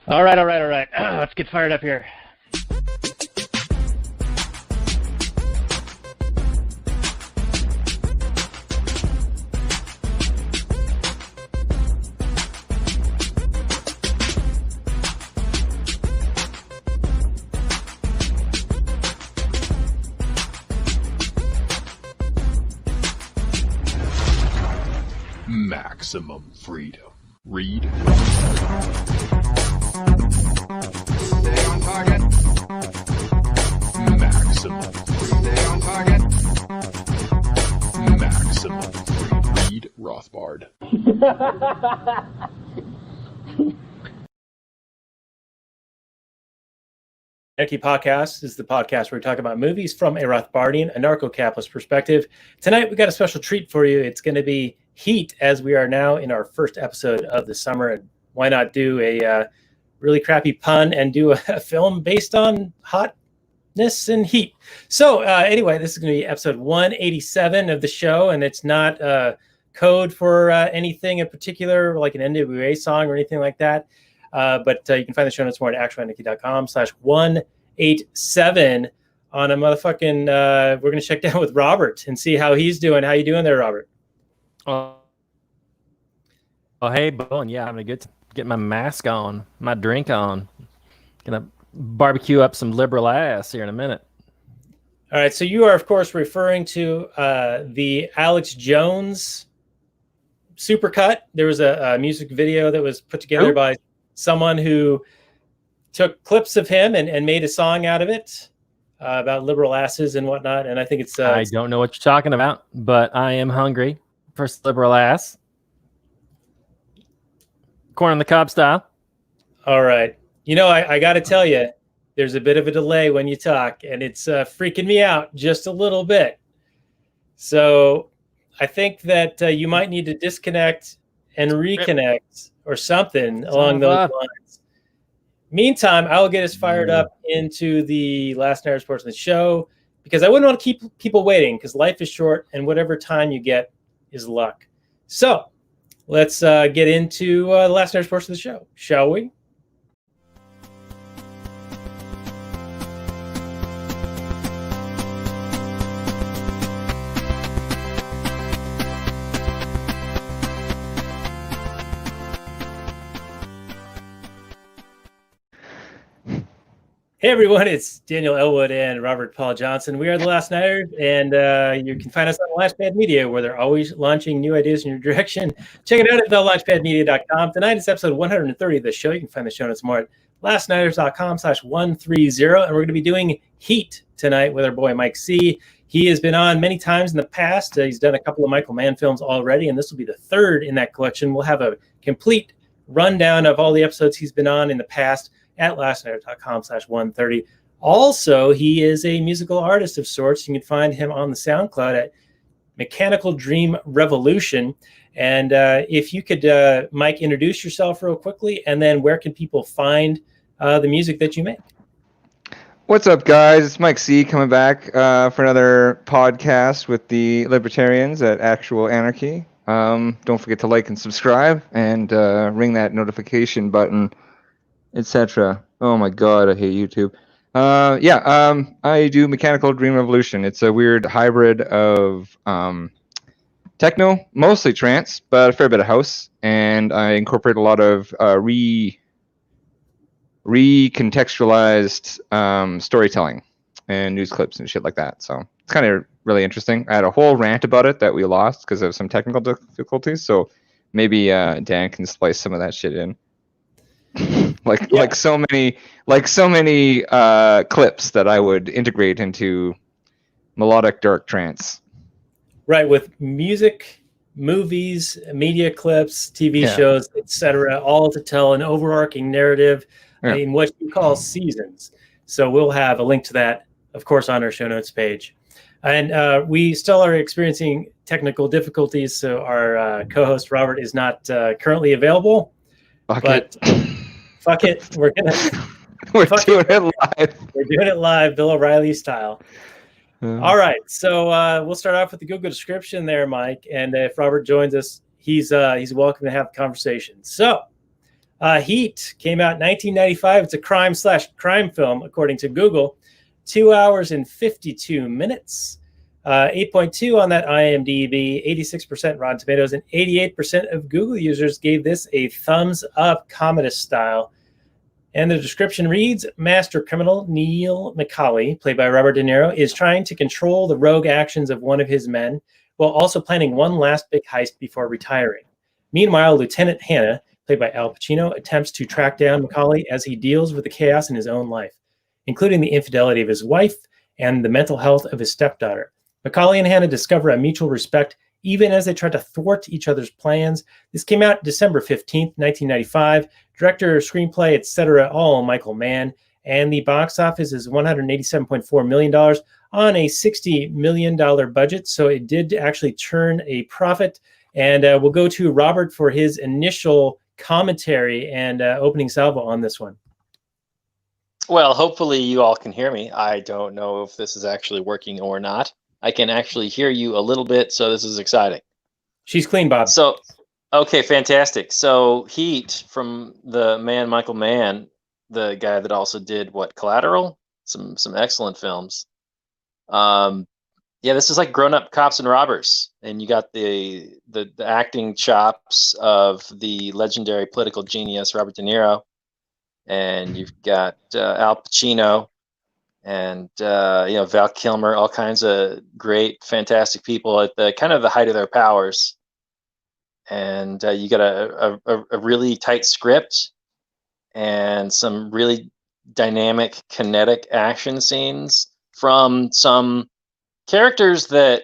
All right, all right, all right. Let's get fired up here. Maximum freedom. Read. Stay on target. Maximum freedom. Stay on target. Maximum freedom. Read Rothbard. Anarchy Podcast is the podcast where we talk about movies from a Rothbardian, anarcho-capitalist perspective. Tonight, we got a special treat for you. It's going to be Heat, as we are now in our first episode of the summer. And why not do a really crappy pun and do a film based on hotness and heat? So anyway, this is going to be episode 187 of the show, and it's not code for anything in particular, like an NWA song or anything like that. But you can find the show notes more at actualanarchy.com/187 on a motherfucking, we're going to check down with Robert and see how he's doing. How you doing there, Robert? Oh, hey, Bowen. Yeah, I'm going to get my mask on, my drink on. Going to barbecue up some liberal ass here in a minute. All right. So you are, of course, referring to the Alex Jones supercut. There was a music video that was put together by someone who took clips of him and made a song out of it about liberal asses and whatnot. And I think it's... I don't know what you're talking about, but I am hungry for liberal ass. Corn on the cob style. All right. You know, I got to tell you, there's a bit of a delay when you talk, and it's freaking me out just a little bit. So I think that you might need to disconnect and reconnect or something along those lines. Meantime, I'll get us fired up into the last night reports of the show, because I wouldn't want to keep people waiting, because life is short and whatever time you get is luck. So let's get into the last night reports of the show, shall we? Hey everyone, it's Daniel Elwood and Robert Paul Johnson. We are the Last Nighters, and you can find us on Launchpad Media, where they're always launching new ideas in your direction. Check it out at thelaunchpadmedia.com. Tonight is episode 130 of the show. You can find the show notes more at lastnighters.com/130, and we're going to be doing Heat tonight with our boy Mike C. He has been on many times in the past. He's done a couple of Michael Mann films already, and this will be the third in that collection. We'll have a complete rundown of all the episodes he's been on in the past at lastnighter.com/130. Also, he is a musical artist of sorts. You can find him on the SoundCloud at Mechanical Dream Revolution. And if you could, Mike, introduce yourself real quickly, and then where can people find the music that you make? What's up, guys? It's Mike C. coming back for another podcast with the Libertarians at Actual Anarchy. Don't forget to like and subscribe, and ring that notification button, etc. Oh my god, I hate YouTube. I do Mechanical Dream Revolution. It's a weird hybrid of techno, mostly trance, but a fair bit of house, and I incorporate a lot of recontextualized storytelling and news clips and shit like that. So it's kind of really interesting. I had a whole rant about it that we lost because of some technical difficulties, so maybe Dan can splice some of that shit in. like so many clips that I would integrate into melodic dark trance. Right, with music, movies, media clips, TV shows, etc., all to tell an overarching narrative in what you call seasons. So we'll have a link to that, of course, on our show notes page. And we still are experiencing technical difficulties, so our co-host Robert is not currently available. Fuck it. We're doing it live. We're doing it live, Bill O'Reilly style. All right, so we'll start off with the Google description there, Mike. And if Robert joins us, he's welcome to have the conversation. So Heat came out in 1995. It's a crime/crime film, according to Google. 2 hours and 52 minutes. 8.2 on that IMDb, 86% Rotten Tomatoes, and 88% of Google users gave this a thumbs up, Commodus style. And the description reads, master criminal Neil McCauley, played by Robert De Niro, is trying to control the rogue actions of one of his men while also planning one last big heist before retiring. Meanwhile, Lieutenant Hanna, played by Al Pacino, attempts to track down McCauley as he deals with the chaos in his own life, including the infidelity of his wife and the mental health of his stepdaughter. McCauley and Hanna discover a mutual respect even as they try to thwart each other's plans. This came out December 15th, 1995. Director, screenplay, etc., all Michael Mann. And the box office is $187.4 million on a $60 million budget. So it did actually turn a profit. And we'll go to Robert for his initial commentary and opening salvo on this one. Well, hopefully you all can hear me. I don't know if this is actually working or not. I can actually hear you a little bit, so this is exciting. She's clean, Bob. So, okay, fantastic. So Heat, from the man Michael Mann, the guy that also did Collateral, some excellent films. Yeah, this is like grown-up cops and robbers, and you got the acting chops of the legendary political genius Robert De Niro, and you've got Al Pacino. And Val Kilmer, all kinds of great, fantastic people at the kind of the height of their powers. And you got a really tight script and some really dynamic, kinetic action scenes from some characters that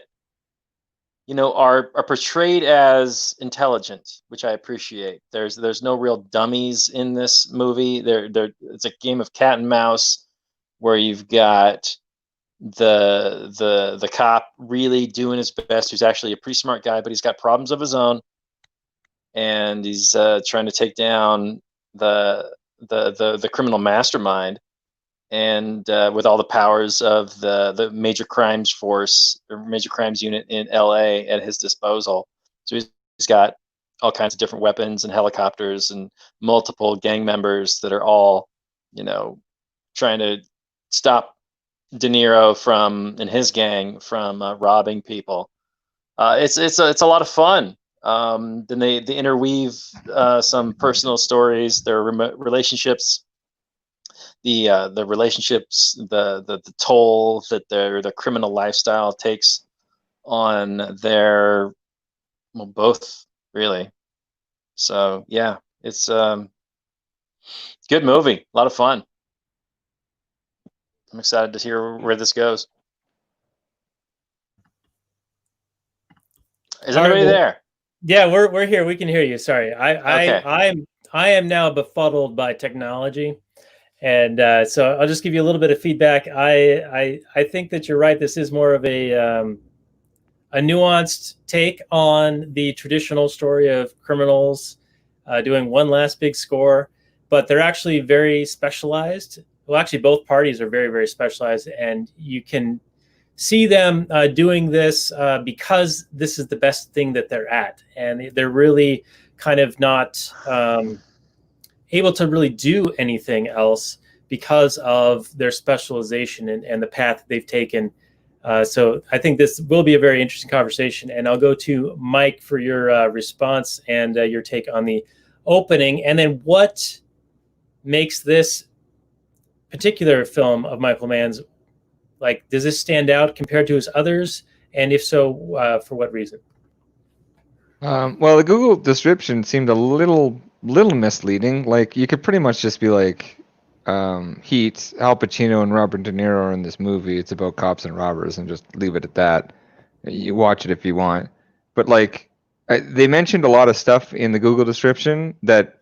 are portrayed as intelligent, which I appreciate. There's no real dummies in this movie. It's a game of cat and mouse, where you've got the cop really doing his best, who's actually a pretty smart guy, but he's got problems of his own, and he's trying to take down the criminal mastermind, and with all the powers of the major crimes force or major crimes unit in LA at his disposal. So he's got all kinds of different weapons and helicopters and multiple gang members that are all, trying to stop De Niro and his gang from robbing people. It's a lot of fun. Then they interweave some personal stories, their relationships, the relationships, the toll that their criminal lifestyle takes on both, really. So yeah, it's a good movie, a lot of fun. I'm excited to hear where this goes. Is anybody there? Yeah, we're here. We can hear you. Sorry, Okay. I am now befuddled by technology, and so I'll just give you a little bit of feedback. I think that you're right. This is more of a nuanced take on the traditional story of criminals doing one last big score, but they're actually very specialized. Well, actually, both parties are very, very specialized, and you can see them doing this because this is the best thing that they're at, and they're really kind of not able to really do anything else because of their specialization and the path that they've taken. So I think this will be a very interesting conversation, and I'll go to Mike for your response and your take on the opening, and then what makes this particular film of Michael Mann's, like, does this stand out compared to his others? And if so, for what reason? Well, the Google description seemed a little misleading. Like, you could pretty much just be like, Heat, Al Pacino and Robert De Niro are in this movie. It's about cops and robbers, and just leave it at that. You watch it if you want. But like, they mentioned a lot of stuff in the Google description that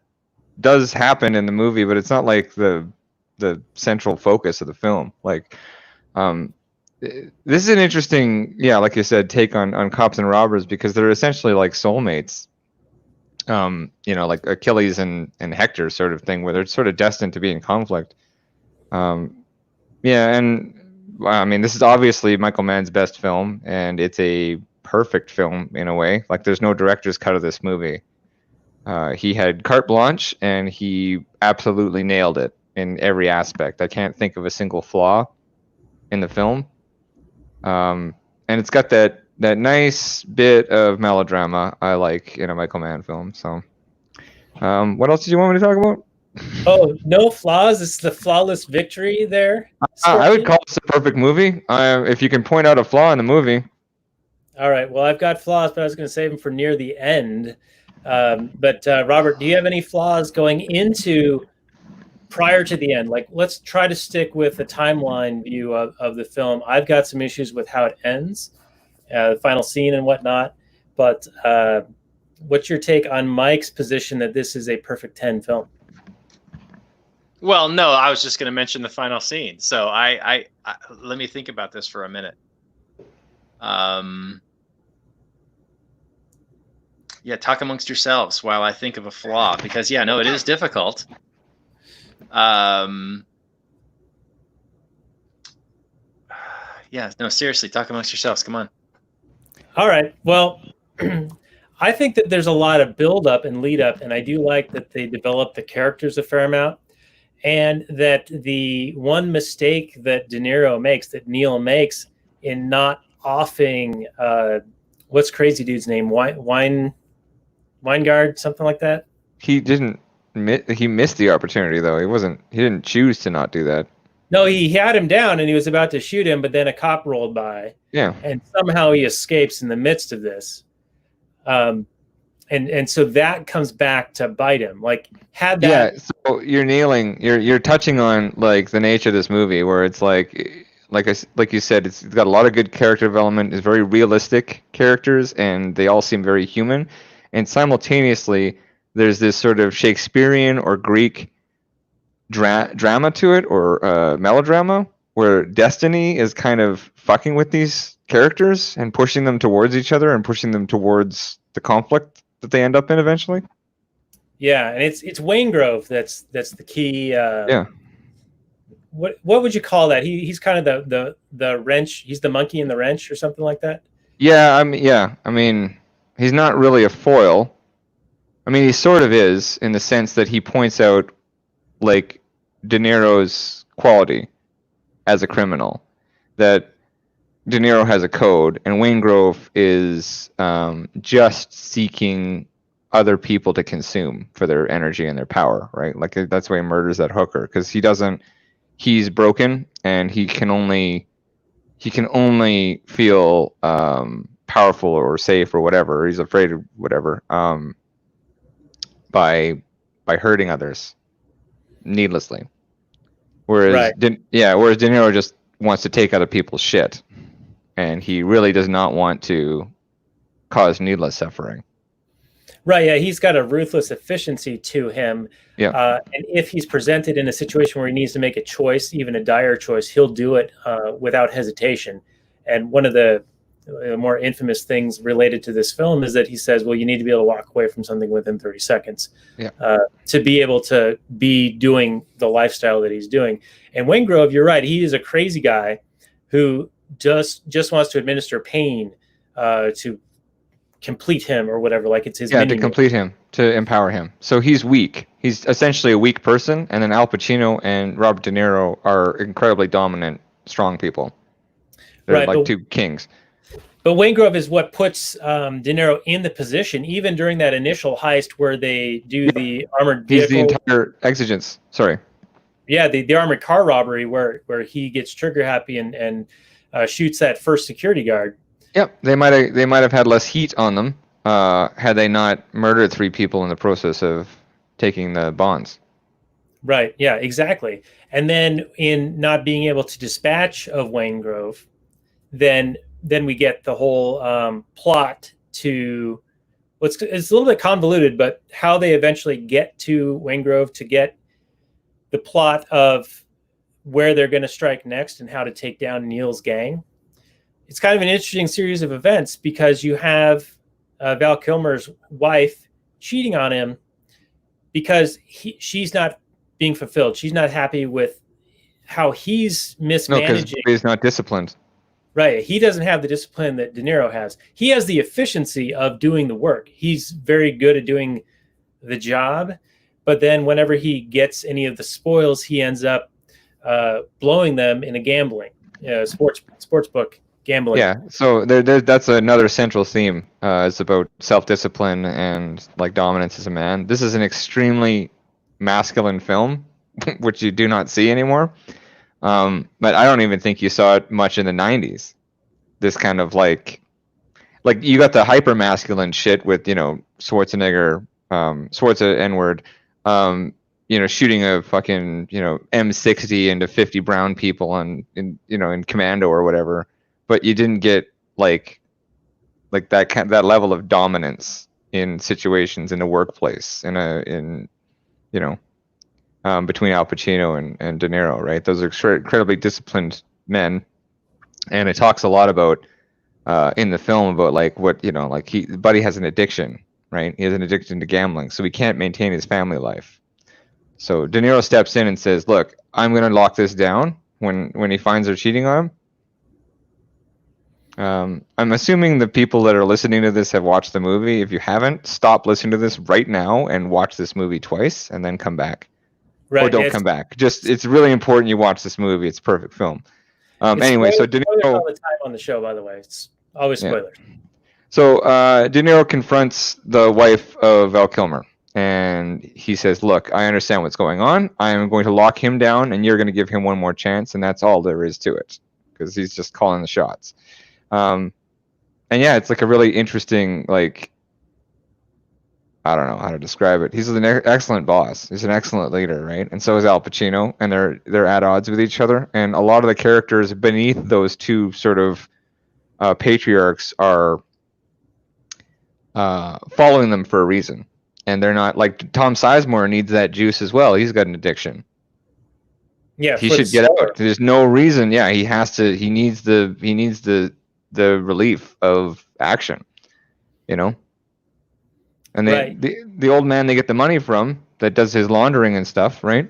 does happen in the movie, but it's not like the central focus of the film. Like, this is an interesting, like you said, take on cops and robbers, because they're essentially like soulmates. Like Achilles and Hector sort of thing, where they're sort of destined to be in conflict. And I mean, this is obviously Michael Mann's best film, and it's a perfect film in a way. Like, there's no director's cut of this movie. He had carte blanche, and he absolutely nailed it in every aspect. I can't think of a single flaw in the film. And it's got that nice bit of melodrama I like in a Michael Mann film. So, what else did you want me to talk about? Oh, no flaws. It's the flawless victory there. I would Scorpion? call this a perfect movie. If you can point out a flaw in the movie. All right. Well, I've got flaws, but I was going to save them for near the end. But Robert, do you have any flaws going into prior to the end? Like, let's try to stick with the timeline view of the film. I've got some issues with how it ends, the final scene and whatnot. But what's your take on Mike's position that this is a perfect 10 film? Well, no, I was just going to mention the final scene. So I let me think about this for a minute. Yeah, talk amongst yourselves while I think of a flaw, because yeah, no, it is difficult. Yeah, no, seriously, talk amongst yourselves. Come on. All right. Well, I think that there's a lot of build up and lead up, and I do like that they develop the characters a fair amount, and that the one mistake that De Niro makes, that Neil makes, in not offing what's crazy dude's name, Weingard, something like that. He didn't. He missed the opportunity though. He didn't choose to not do that. No, he had him down and he was about to shoot him, but then a cop rolled by. Yeah. And somehow he escapes in the midst of this. And so that comes back to bite him. Like, had that. Yeah. So you're touching on like the nature of this movie, where it's like you said, it's got a lot of good character development. It's very realistic characters, and they all seem very human. And simultaneously, there's this sort of Shakespearean or Greek drama to it, or melodrama, where destiny is kind of fucking with these characters and pushing them towards each other and pushing them towards the conflict that they end up in eventually. Yeah, and it's Wayne Grove that's the key. Yeah. What would you call that? He's kind of the wrench. He's the monkey in the wrench, or something like that. Yeah, I mean, he's not really a foil. I mean, he sort of is, in the sense that he points out, like, De Niro's quality as a criminal. That De Niro has a code, and Wayne Grove is just seeking other people to consume for their energy and their power, right? Like, that's why he murders that hooker, because he's broken, and he can only feel powerful or safe or whatever. He's afraid of whatever. By hurting others needlessly, whereas Right. De Niro just wants to take other people's shit, and he really does not want to cause needless suffering. Right, yeah, he's got a ruthless efficiency to him. Yeah. And if he's presented in a situation where he needs to make a choice, even a dire choice, he'll do it without hesitation. And one of the more infamous things related to this film is that he says, well, you need to be able to walk away from something within 30 seconds to be able to be doing the lifestyle that he's doing. And Wayne Grove, you're right, he is a crazy guy who just wants to administer pain to complete him or whatever, like it's his to complete him, to empower him. So he's weak. He's essentially a weak person, and then Al Pacino and Robert De Niro are incredibly dominant, strong people. They're Right, like two kings. But Wayne Grove is what puts De Niro in the position, even during that initial heist where they do the armored vehicle. He's the entire exigence. Sorry. Yeah, the armored car robbery where he gets trigger happy and shoots that first security guard. Yep, they might have had less heat on them had they not murdered 3 people in the process of taking the bonds. Right. Yeah. Exactly. And then in not being able to dispatch of Wayne Grove, then we get the whole plot to it's a little bit convoluted, but how they eventually get to Wayne Grove to get the plot of where they're going to strike next and how to take down Neil's gang. It's kind of an interesting series of events because you have Val Kilmer's wife cheating on him because she's not being fulfilled. She's not happy with how he's mismanaging. No, because he's not disciplined. Right. He doesn't have the discipline that De Niro has. He has the efficiency of doing the work. He's very good at doing the job, but then whenever he gets any of the spoils, he ends up blowing them in a gambling, sports book gambling. Yeah, so that's another central theme. It's about self-discipline and like dominance as a man. This is an extremely masculine film, which you do not see anymore. But I don't even think you saw it much in the 90s. This kind of like you got the hyper masculine shit with, Schwarzenegger, Schwarza N-word, shooting a fucking, M60 into 50 brown people in Commando or whatever. But you didn't get like that level of dominance in situations in the workplace between Al Pacino and De Niro, right? Those are incredibly disciplined men, and it talks a lot about in the film about like what Buddy has an addiction, right? He has an addiction to gambling, so he can't maintain his family life. So De Niro steps in and says, "Look, I'm going to lock this down." When he finds her cheating on him. I'm assuming the people that are listening to this have watched the movie. If you haven't, stop listening to this right now and watch this movie twice, and then come back. Right, or don't come back. It's really important you watch this movie. It's a perfect film. Anyway, so De Niro all the time on the show, by the way. It's always spoilers. Yeah. So De Niro confronts the wife of Val Kilmer, and he says, "Look, I understand what's going on. I am going to lock him down, and you're going to give him one more chance, and that's all there is to it, because he's just calling the shots." And yeah, it's like a really interesting, like, I don't know how to describe it. He's an excellent boss. He's an excellent leader, right? And so is Al Pacino, and they're at odds with each other. And a lot of the characters beneath those two sort of patriarchs are following them for a reason, and they're not like Tom Sizemore needs that juice as well. He's got an addiction. Yeah, he should get out. There's no reason. Yeah, he has to. He needs the relief of action, and the old man they get the money from that does his laundering and stuff, right,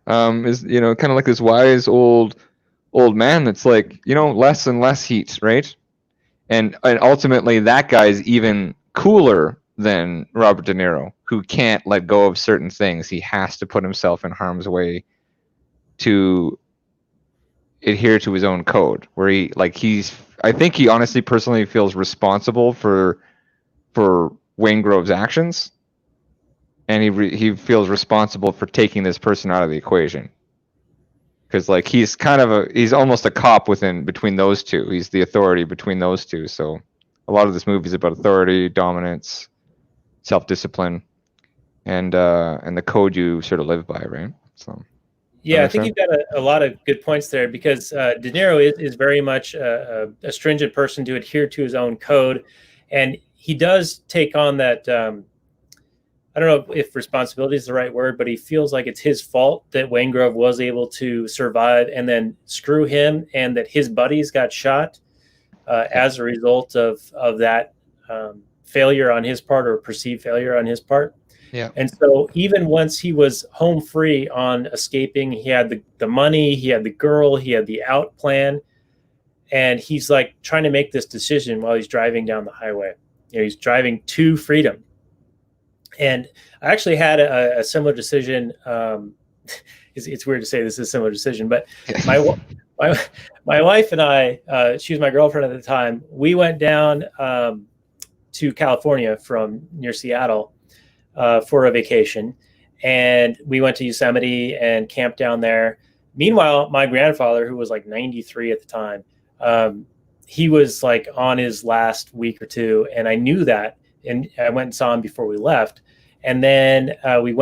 is kind of like this wise old man that's like, less and less heat, right, and ultimately that guy's even cooler than Robert De Niro, who can't let go of certain things. He has to put himself in harm's way to adhere to his own code, where I think he honestly personally feels responsible for Wayne Grove's actions, and he feels responsible for taking this person out of the equation, because like he's almost a cop between those two. He's the authority between those two. So a lot of this movie is about authority, dominance, self-discipline, and the code you sort of live by, right? So yeah, I think you've got a lot of good points there, because De Niro is very much a stringent person to adhere to his own code. And he does take on that, I don't know if responsibility is the right word, but he feels like it's his fault that Wayne Grove was able to survive, and then screw him, and that his buddies got shot as a result of that failure on his part, or perceived failure on his part. Yeah. And so even once he was home free on escaping, he had the money, he had the girl, he had the out plan, and he's like trying to make this decision while he's driving down the highway. He's driving to freedom. And I actually had a similar decision. It's weird to say this is a similar decision, but my wife and I, she was my girlfriend at the time, we went down to California from near Seattle for a vacation, and we went to Yosemite and camped down there. Meanwhile, my grandfather, who was like 93 at the time, he was like on his last week or two, and I knew that, and I went and saw him before we left. And then we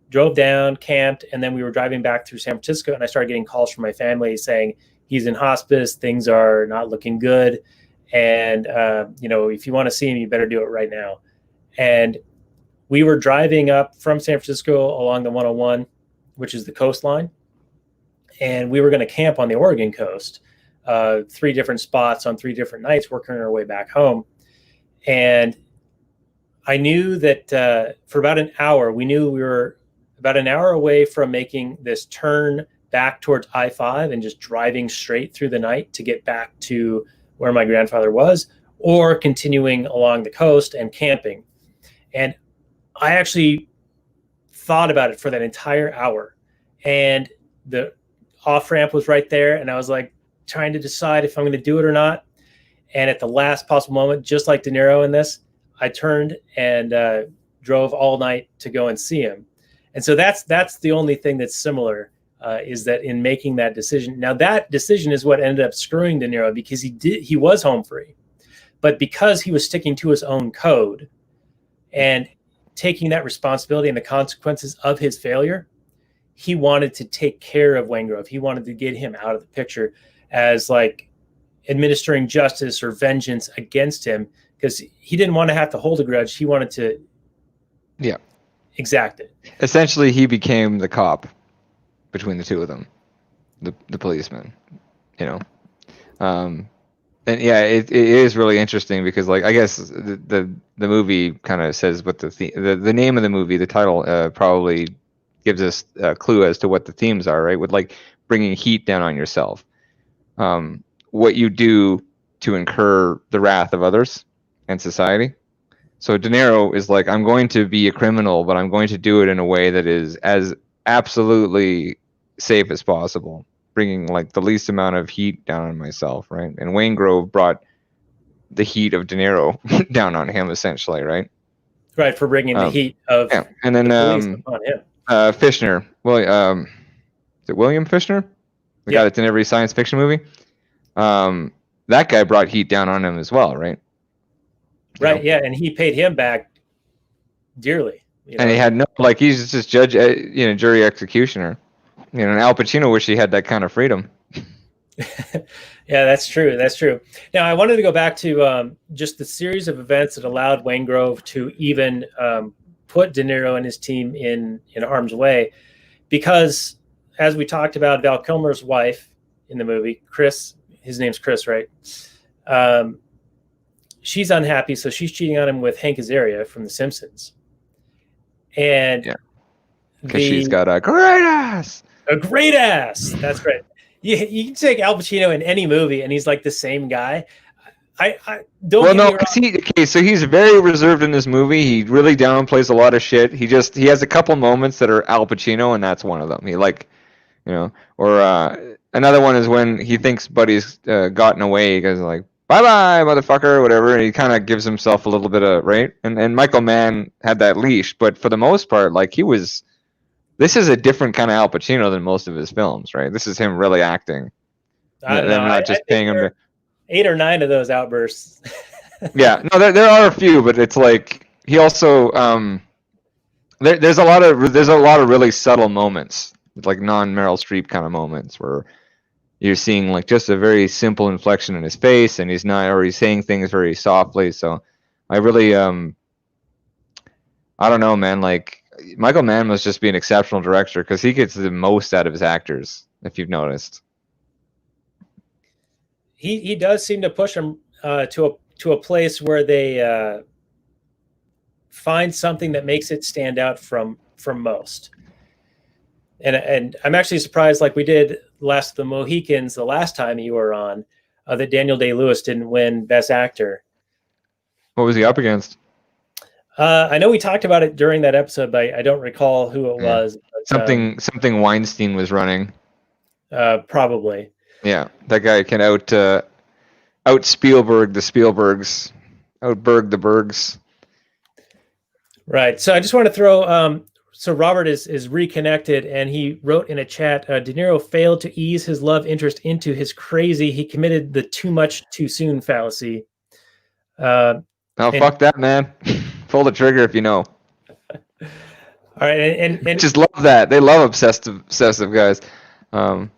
drove down, camped, and then we were driving back through San Francisco, and I started getting calls from my family saying he's in hospice, things are not looking good, and if you want to see him, you better do it right now. And we were driving up from San Francisco along the 101, which is the coastline, and we were going to camp on the Oregon coast, 3 different spots on 3 different nights, working our way back home. And I knew that for about an hour, we knew we were about an hour away from making this turn back towards I-5 and just driving straight through the night to get back to where my grandfather was, or continuing along the coast and camping. And I actually thought about it for that entire hour, and the off ramp was right there, and I was like trying to decide if I'm going to do it or not. And at the last possible moment, just like De Niro in this, I turned and drove all night to go and see him. And so that's the only thing that's similar, is that in making that decision. Now that decision is what ended up screwing De Niro, because he was home free, but because he was sticking to his own code and taking that responsibility and the consequences of his failure, he wanted to take care of Wayne Grove. He wanted to get him out of the picture as like administering justice or vengeance against him, because he didn't want to have to hold a grudge. He wanted to exact it. Essentially, he became the cop between the two of them, the policeman, you know. And yeah, it is really interesting because, like, I guess the movie kind of says what the name of the movie, the title, probably gives us a clue as to what the themes are, right? With like bringing heat down on yourself, what you do to incur the wrath of others and society. So De Niro is like, I'm going to be a criminal, but I'm going to do it in a way that is as absolutely safe as possible, bringing like the least amount of heat down on myself, right? And Wayne Grove brought the heat of De Niro down on him, essentially, right? Right, for bringing the heat of and then the police upon him. Fishner, is it William Fishner? The guy that's in every science fiction movie. That guy brought heat down on him as well, right? Right, yeah, and he paid him back dearly. And he had no, like, he's just jury executioner. You know, and Al Pacino wish he had that kind of freedom. Yeah, that's true. That's true. Now, I wanted to go back to just the series of events that allowed Wayne Grove to even put De Niro and his team in harm's way, because as we talked about, Val Kilmer's wife in the movie, Chris, his name's Chris, right? She's unhappy, so she's cheating on him with Hank Azaria from The Simpsons. And because she's got a great ass. A great ass. That's right. You can take Al Pacino in any movie, and he's like the same guy. I don't. Well, no, so he's very reserved in this movie. He really downplays a lot of shit. He has a couple moments that are Al Pacino, and that's one of them. He or another one is when he thinks Buddy's gotten away. He goes like, "Bye bye, motherfucker," or whatever, and he kind of gives himself a little bit of right. And Michael Mann had that leash, but for the most part, like he was. This is a different kind of Al Pacino than most of his films, right? This is him really acting. They're not just paying him to... 8 or 9 of those outbursts. Yeah, no, there are a few, but it's like he also there's a lot of really subtle moments, like non-Meryl Streep kind of moments, where you're seeing like just a very simple inflection in his face, and he's saying things very softly. So I really I don't know, man, like. Michael Mann must just be an exceptional director because he gets the most out of his actors, if you've noticed. He does seem to push them to a place where they find something that makes it stand out from most. And I'm actually surprised, like we did Last of the Mohicans the last time you were on, that Daniel Day-Lewis didn't win Best Actor. What was he up against? I know we talked about it during that episode, but I don't recall who it was. But, something Weinstein was running. Probably. Yeah, that guy can out Spielberg the Spielbergs, outberg the Bergs. Right. So I just want to throw. So Robert is reconnected, and he wrote in a chat: De Niro failed to ease his love interest into his crazy. He committed the too much too soon fallacy. Fuck that, man. Pull the trigger if you know. All right, and just love that. They love obsessive guys. No,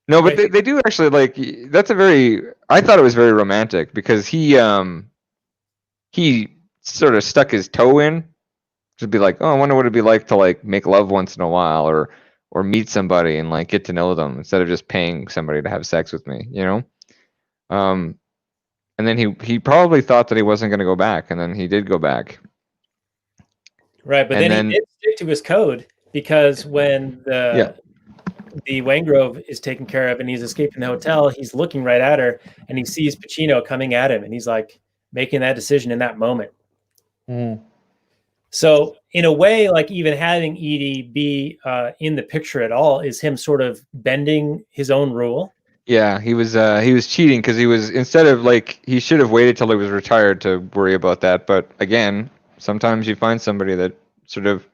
but they do actually like. That's a very. I thought it was very romantic because he sort of stuck his toe in, to be like, oh, I wonder what it'd be like to like make love once in a while, or meet somebody and like get to know them instead of just paying somebody to have sex with me, you know. And then he probably thought that he wasn't going to go back, and then he did go back. Right, but then he did stick to his code, because when the Wayne Grove is taken care of and he's escaping the hotel, he's looking right at her, and he sees Pacino coming at him, and he's like making that decision in that moment. So in a way, like even having Edie be in the picture at all is him sort of bending his own rule. Yeah, he was cheating because instead of like he should have waited till he was retired to worry about that. But again, sometimes you find somebody that sort of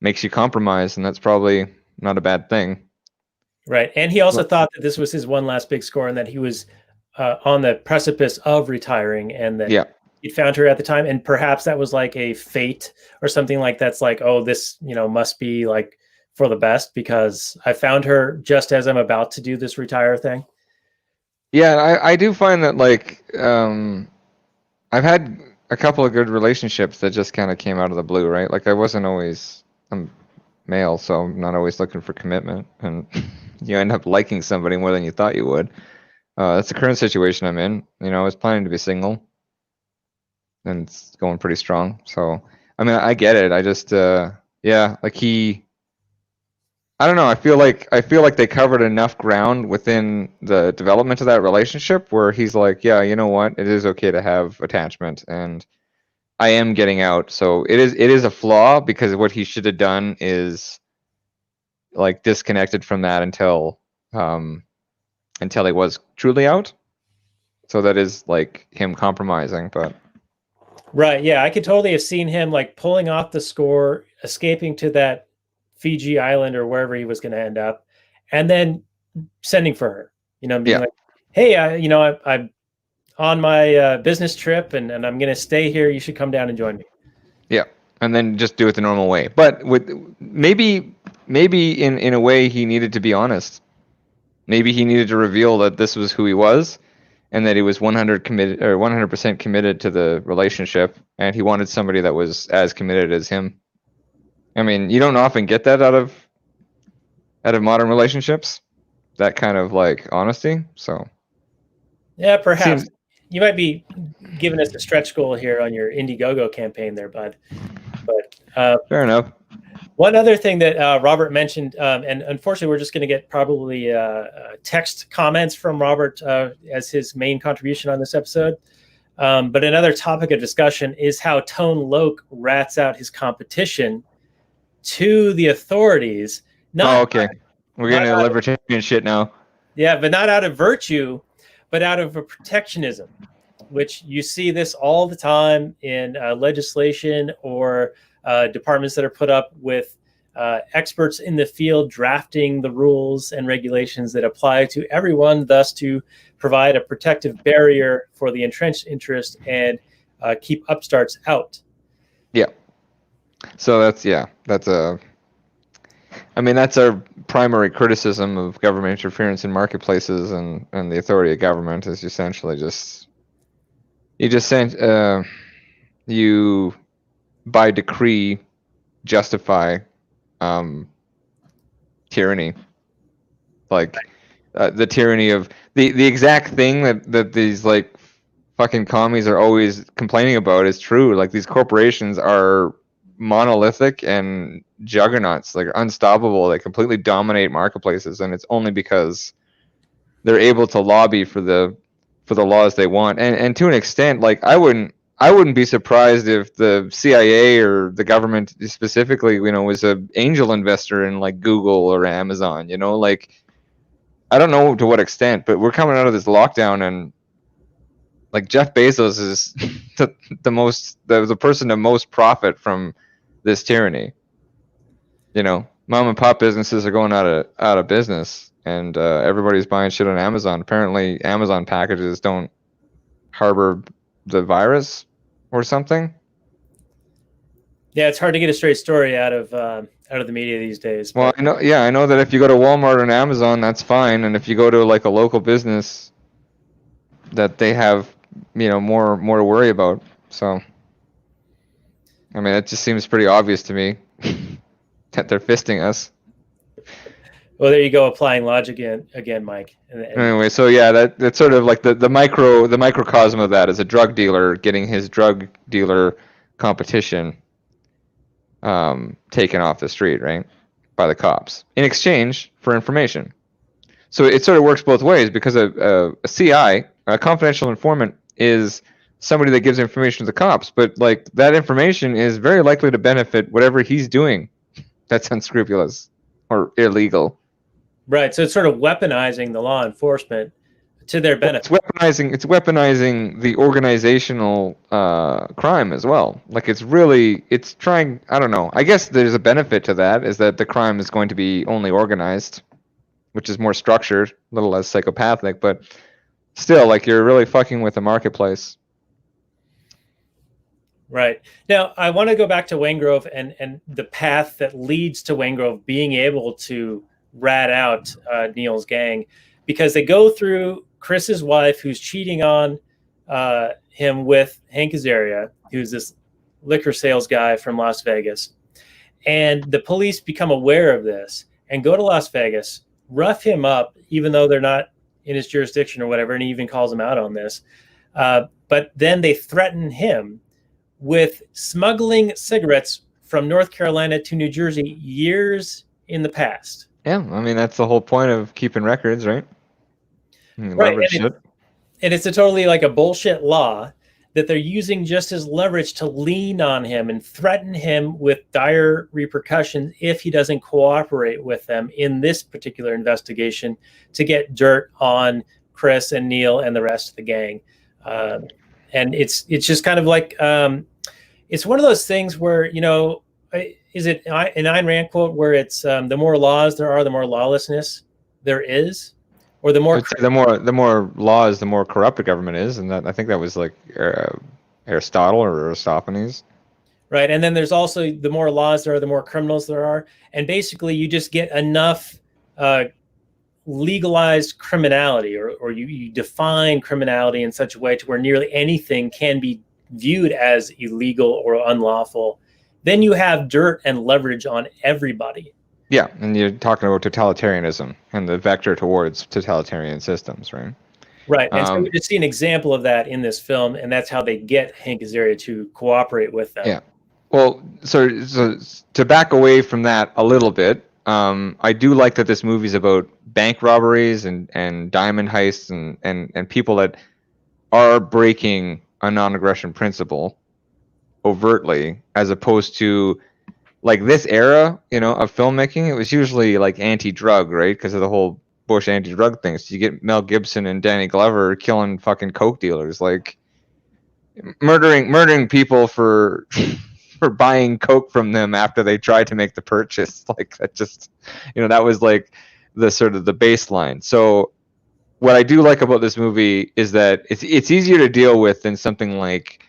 makes you compromise, and that's probably not a bad thing. Right. And he also thought that this was his one last big score and that he was on the precipice of retiring and that he found her at the time. And perhaps that was like a fate or something like that's like, oh, this, must be like for the best because I found her just as I'm about to do this retire thing. Yeah, I do find that like I've had a couple of good relationships that just kind of came out of the blue, right? Like I wasn't always male, so I'm not always looking for commitment, and you end up liking somebody more than you thought you would. That's the current situation I'm in. I was planning to be single, and it's going pretty strong. So, I mean, I get it. I just, like I don't know. I feel like they covered enough ground within the development of that relationship where he's like, yeah, you know what? It is okay to have attachment, and I am getting out. So it is a flaw because what he should have done is like disconnected from that until he was truly out. So that is like him compromising, but right, yeah, I could totally have seen him like pulling off the score, escaping to that Fiji island or wherever he was going to end up, and then sending for her. Being like, hey, I'm on my business trip and I'm going to stay here. You should come down and join me. Yeah, and then just do it the normal way. But with maybe in a way he needed to be honest. Maybe he needed to reveal that this was who he was, and that he was 100% committed to the relationship, and he wanted somebody that was as committed as him. I mean, you don't often get that out of modern relationships, that kind of like honesty. So yeah, perhaps you might be giving us a stretch goal here on your Indiegogo campaign there, bud. But fair enough. One other thing that Robert mentioned, and unfortunately we're just going to get probably text comments from Robert as his main contribution on this episode. But another topic of discussion is how Tone Loc rats out his competition to the authorities. Okay. We're getting into libertarian shit now. Yeah, but not out of virtue, but out of a protectionism, which you see this all the time in legislation or departments that are put up with experts in the field drafting the rules and regulations that apply to everyone, thus to provide a protective barrier for the entrenched interest and keep upstarts out. Yeah. So that's our primary criticism of government interference in marketplaces and the authority of government is essentially you by decree justify tyranny, like the tyranny of the exact thing that these like fucking commies are always complaining about is true. Like these corporations are monolithic and juggernauts, like unstoppable. They completely dominate marketplaces, and it's only because they're able to lobby for the laws they want. And to an extent, like I wouldn't be surprised if the CIA or the government specifically, was an angel investor in like Google or Amazon. Like I don't know to what extent, but we're coming out of this lockdown, and like Jeff Bezos is the person to most profit from this tyranny. Mom and pop businesses are going out of business, and everybody's buying shit on Amazon. Apparently, Amazon packages don't harbor the virus or something. Yeah, it's hard to get a straight story out of the media these days. Well, I know that if you go to Walmart and Amazon, that's fine, and if you go to like a local business, that they have more to worry about. So, I mean, it just seems pretty obvious to me that they're fisting us. Well, there you go, applying logic again, Mike. Anyway, so yeah, that's sort of like the microcosm of that is a drug dealer getting his drug dealer competition taken off the street, right, by the cops in exchange for information. So it sort of works both ways because a CI, a confidential informant, is somebody that gives information to the cops, but like that information is very likely to benefit whatever he's doing that's unscrupulous or illegal. Right. So it's sort of weaponizing the law enforcement to their benefit. It's weaponizing the organizational crime as well. Like it's trying, I don't know. I guess there's a benefit to that, is that the crime is going to be only organized, which is more structured, a little less psychopathic, but still, like, you're really fucking with the marketplace. Right. Now, I want to go back to Waingrove and the path that leads to Waingrove being able to rat out Neil's gang, because they go through Chris's wife, who's cheating on him with Hank Azaria, who's this liquor sales guy from Las Vegas. And the police become aware of this and go to Las Vegas, rough him up, even though they're not in his jurisdiction or whatever, and he even calls him out on this. But then they threaten him with smuggling cigarettes from North Carolina to New Jersey years in the past. Yeah, I mean, that's the whole point of keeping records, right? Right, and it's a totally like a bullshit law that they're using just as leverage to lean on him and threaten him with dire repercussions if he doesn't cooperate with them in this particular investigation to get dirt on Chris and Neil and the rest of the gang. And it's just kind of like, it's one of those things where, you know, is it an Ayn Rand quote where it's the more laws there are, the more lawlessness there is? Or the more laws, the more corrupt a government is, and that, I think that was like Aristotle or Aristophanes. Right, and then there's also the more laws there are, the more criminals there are, and basically you just get enough legalized criminality, or you define criminality in such a way to where nearly anything can be viewed as illegal or unlawful. Then you have dirt and leverage on everybody. Yeah, and you're talking about totalitarianism and the vector towards totalitarian systems, right? Right, and so we just see an example of that in this film, and that's how they get Hank Azaria to cooperate with them. Yeah. Well, so to back away from that a little bit, I do like that this movie's about bank robberies and diamond heists and people that are breaking a non-aggression principle overtly, as opposed to like this era, you know, of filmmaking. It was usually like anti-drug, right? Because of the whole Bush anti-drug thing. So you get Mel Gibson and Danny Glover killing fucking coke dealers, like murdering people for for buying coke from them after they tried to make the purchase. Like that, just, you know, that was like the sort of the baseline. So what I do like about this movie is that it's easier to deal with than something like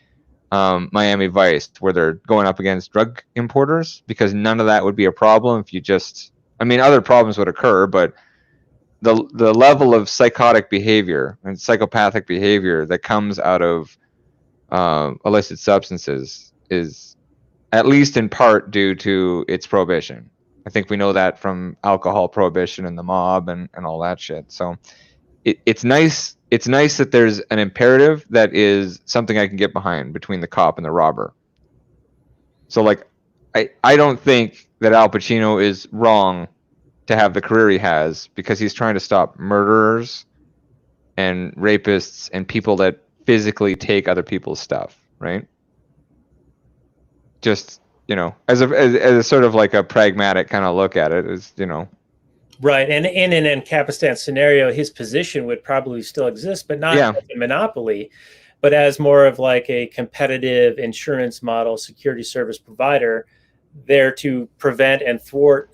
Miami Vice, where they're going up against drug importers, because none of that would be a problem if you just, I mean, other problems would occur, but the level of psychotic behavior and psychopathic behavior that comes out of illicit substances is at least in part due to its prohibition. I think we know that from alcohol prohibition and the mob and all that shit. So it's nice. It's nice that there's an imperative that is something I can get behind between the cop and the robber. So like, I don't think that Al Pacino is wrong to have the career he has, because he's trying to stop murderers and rapists and people that physically take other people's stuff, right? Just, you know, as a sort of like a pragmatic kind of look at it, is, you know. Right, and in an Ancapistan scenario, his position would probably still exist, but not as a monopoly, but as more of like a competitive insurance model, security service provider, there to prevent and thwart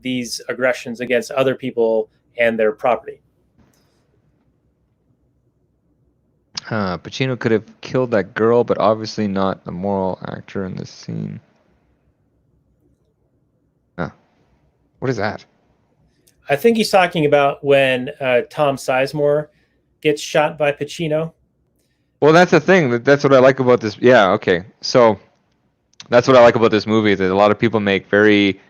these aggressions against other people and their property. Pacino could have killed that girl, but obviously not the moral actor in this scene. What is that? I think he's talking about when Tom Sizemore gets shot by Pacino. Well, that's the thing. That's what I like about this. Yeah, okay. So that's what I like about this movie, that a lot of people make very,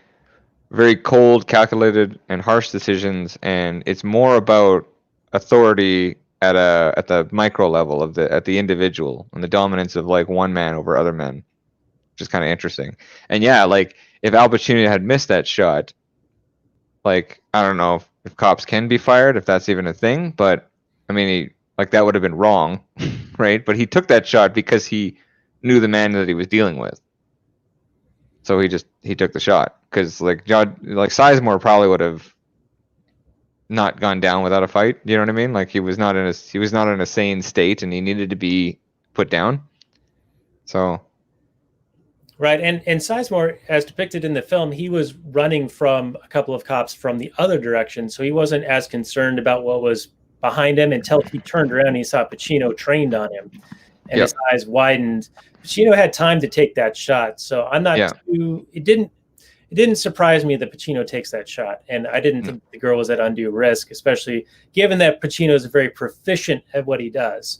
very cold, calculated, and harsh decisions, and it's more about authority at the micro level of at the individual, and the dominance of like one man over other men, which is kind of interesting. And yeah, like if Al Pacino had missed that shot, like, I don't know if cops can be fired, if that's even a thing, but I mean, Like that would have been wrong, right? But he took that shot because he knew the man that he was dealing with. So he took the shot because like Sizemore probably would have not gone down without a fight. You know what I mean? Like he was not in a sane state, and he needed to be put down. So. Right, and Sizemore, as depicted in the film, he was running from a couple of cops from the other direction, so he wasn't as concerned about what was behind him until he turned around and he saw Pacino trained on him, and his eyes widened. Pacino had time to take that shot, so I'm not too. It didn't surprise me that Pacino takes that shot, and I didn't think the girl was at undue risk, especially given that Pacino is very proficient at what he does.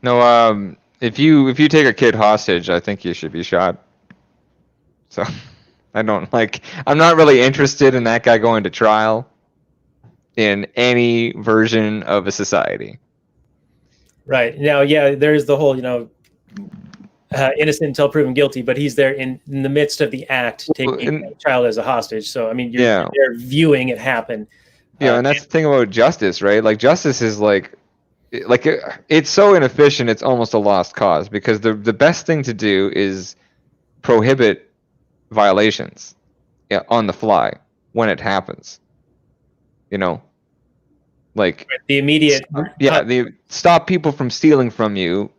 No, if you take a kid hostage, I think you should be shot. So I'm not really interested in that guy going to trial in any version of a society. Right. Now, there's the whole, innocent until proven guilty, but he's there in the midst of the act, taking a child as a hostage. So, I mean, you're there viewing it happen. Yeah, and that's the thing about justice, right? Like, justice is it's so inefficient, it's almost a lost cause, because the best thing to do is prohibit violations on the fly when it happens. Like the immediate stop people from stealing from you,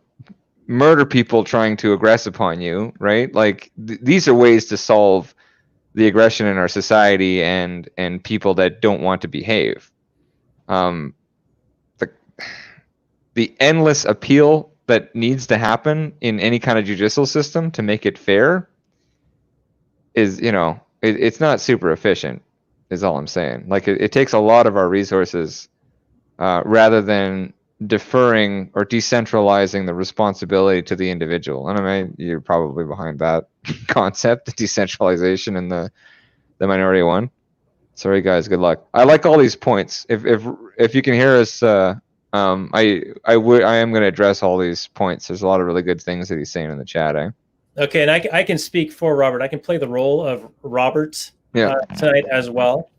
murder people trying to aggress upon you, right? Like these are ways to solve the aggression in our society and people that don't want to behave. The endless appeal that needs to happen in any kind of judicial system to make it fair is, it's not super efficient, is all I'm saying. Like it takes a lot of our resources rather than deferring or decentralizing the responsibility to the individual. And I mean, you're probably behind that concept, the decentralization and the minority one. Sorry guys, good luck. I like all these points. If you can hear us, I am going to address all these points. There's a lot of really good things that he's saying in the chat. Okay, and I can speak for Robert. I can play the role of Robert tonight as well.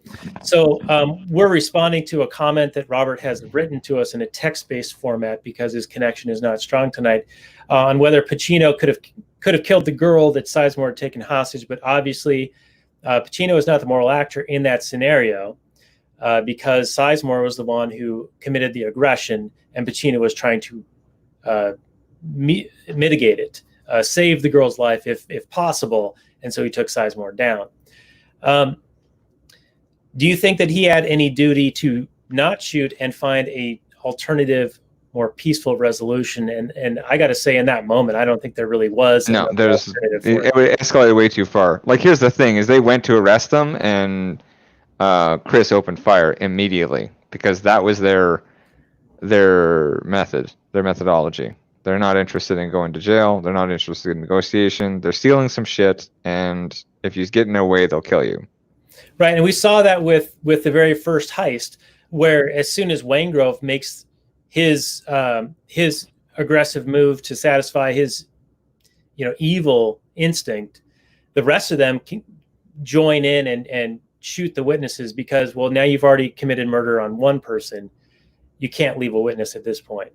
So we're responding to a comment that Robert has written to us in a text-based format because his connection is not strong tonight on whether Pacino could have killed the girl that Sizemore had taken hostage. But obviously, Pacino is not the moral actor in that scenario because Sizemore was the one who committed the aggression, and Pacino was trying to mitigate it. Save the girl's life if possible, and so he took Sizemore down. Do you think that he had any duty to not shoot and find a alternative, more peaceful resolution? And I got to say, in that moment, I don't think there really was. No, it escalated way too far. Like, here's the thing: is they went to arrest them, and Chris opened fire immediately because that was their methodology. They're not interested in going to jail. They're not interested in negotiation. They're stealing some shit, and if you get in their way, they'll kill you. Right, and we saw that with the very first heist, where as soon as Waingrove makes his aggressive move to satisfy his evil instinct, the rest of them can join in and shoot the witnesses because, well, now you've already committed murder on one person. You can't leave a witness at this point.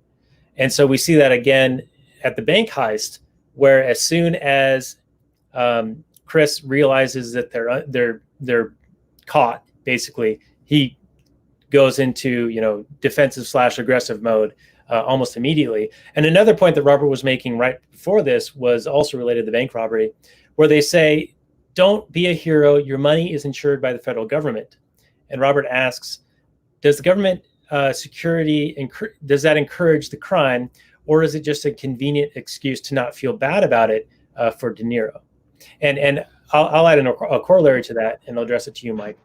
And so we see that again at the bank heist, where as soon as Chris realizes that they're caught, basically, he goes into defensive / aggressive mode almost immediately. And another point that Robert was making right before this was also related to the bank robbery, where they say, "Don't be a hero. Your money is insured by the federal government." And Robert asks, "Does the government security does that encourage the crime, or is it just a convenient excuse to not feel bad about it for De Niro?" And I'll add a corollary to that, and I'll address it to you, Mike.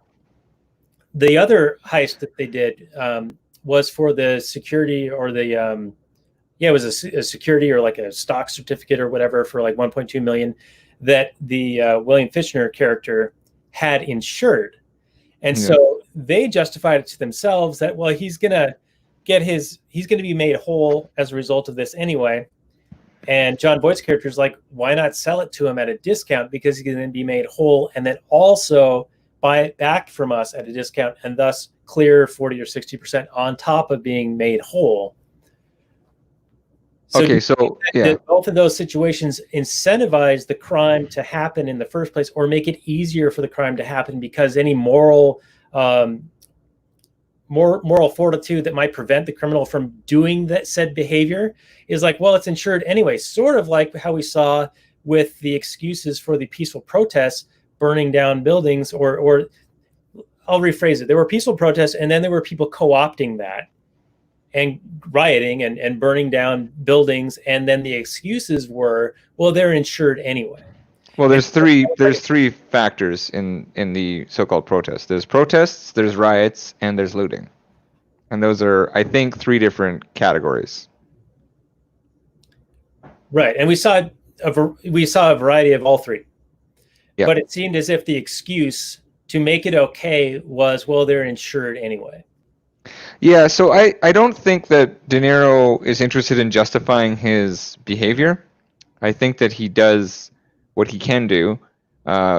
The other heist that they did was for the security, or the it was a security or like a stock certificate or whatever for like 1.2 million that the William Fichtner character had insured. And so they justified it to themselves that, well, he's going to be made whole as a result of this anyway. And John Boyd's character is like, why not sell it to him at a discount, because he's going to be made whole and then also buy it back from us at a discount and thus clear 40 or 60% on top of being made whole. So Okay, so yeah. that both of those situations incentivize the crime to happen in the first place, or make it easier for the crime to happen because any moral fortitude that might prevent the criminal from doing that said behavior is like, well, it's insured anyway. Sort of like how we saw with the excuses for the peaceful protests burning down buildings, or I'll rephrase it. There were peaceful protests, and then there were people co-opting that and rioting and burning down buildings, and then the excuses were, well, they're insured anyway. Well, there's three factors in the so-called protests. There's protests, there's riots, and there's looting. And those are, I think, three different categories. Right, and we saw a variety of all three. Yeah. But it seemed as if the excuse to make it okay was, well, they're insured anyway. Yeah, so I don't think that De Niro is interested in justifying his behavior. I think that he does what he can do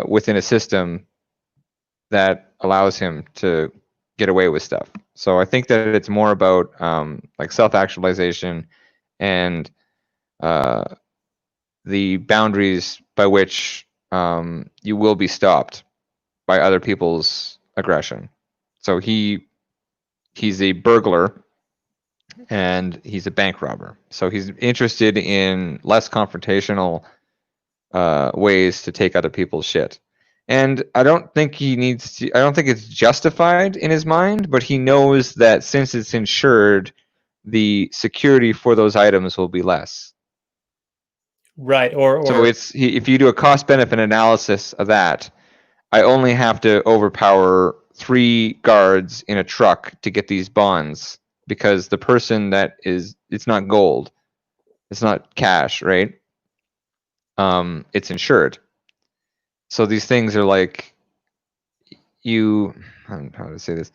within a system that allows him to get away with stuff. So I think that it's more about like self-actualization and the boundaries by which you will be stopped by other people's aggression. So he's a burglar and he's a bank robber. So he's interested in less confrontational ways to take other people's shit. And I don't think I don't think it's justified in his mind, but he knows that since it's insured, the security for those items will be less. Right, So if you do a cost-benefit analysis of that, I only have to overpower 3 guards in a truck to get these bonds, because the person it's not gold, it's not cash, right? It's insured. So these things are like, how to say this?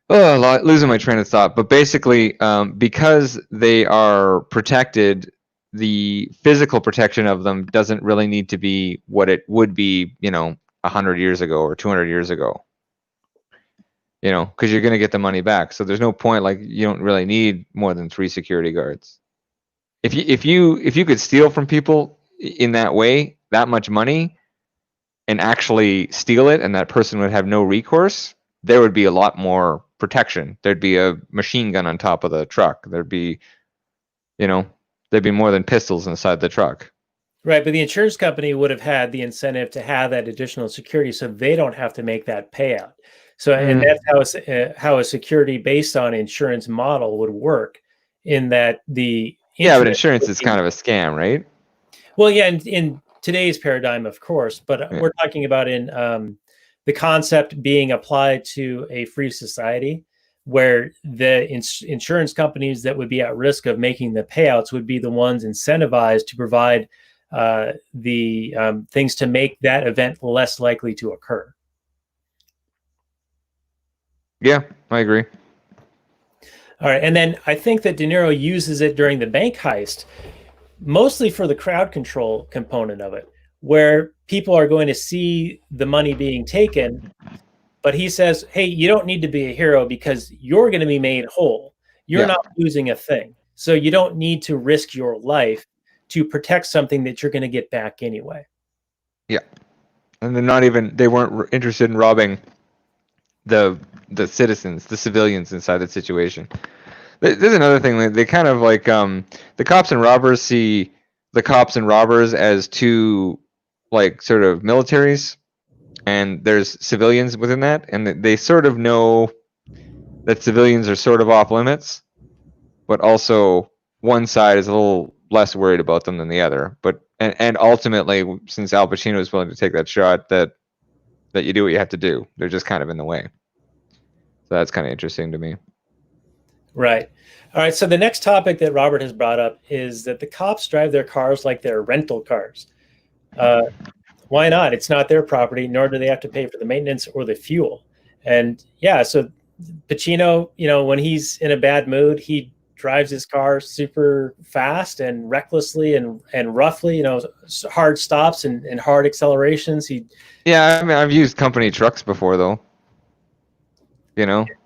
Losing my train of thought. But basically, because they are protected, the physical protection of them doesn't really need to be what it would be, 100 years ago or 200 years ago. Because you're going to get the money back. So there's no point, like, you don't really need more than 3 security guards. If you could steal from people in that way, that much money, and actually steal it, and that person would have no recourse, there would be a lot more protection. There'd be a machine gun on top of the truck. There'd be more than pistols inside the truck. Right, but the insurance company would have had the incentive to have that additional security, so they don't have to make that payout. So, and that's how a security based on insurance model would work. In that but insurance is kind of a scam, right? Well, yeah, in today's paradigm, of course, but we're talking about in the concept being applied to a free society, where the insurance companies that would be at risk of making the payouts would be the ones incentivized to provide the things to make that event less likely to occur. Yeah, I agree. All right, and then I think that De Niro uses it during the bank heist, mostly for the crowd control component of it, where people are going to see the money being taken, but he says, hey, you don't need to be a hero because you're going to be made whole. You're not losing a thing. So you don't need to risk your life to protect something that you're going to get back anyway. Yeah. And they weren't interested in robbing the citizens, the civilians inside the situation. There's another thing. They kind of like the cops and robbers see the cops and robbers as two like sort of militaries, and there's civilians within that, and they sort of know that civilians are sort of off limits, but also one side is a little less worried about them than the other. But and ultimately, since Al Pacino is willing to take that shot, that you do what you have to do. They're just kind of in the way. So that's kind of interesting to me. Right. All right. So the next topic that Robert has brought up is that the cops drive their cars like they're rental cars. Why not? It's not their property, nor do they have to pay for the maintenance or the fuel. And yeah, so Pacino, when he's in a bad mood, he drives his car super fast and recklessly and roughly, hard stops and hard accelerations. Yeah, I mean, I've used company trucks before, though.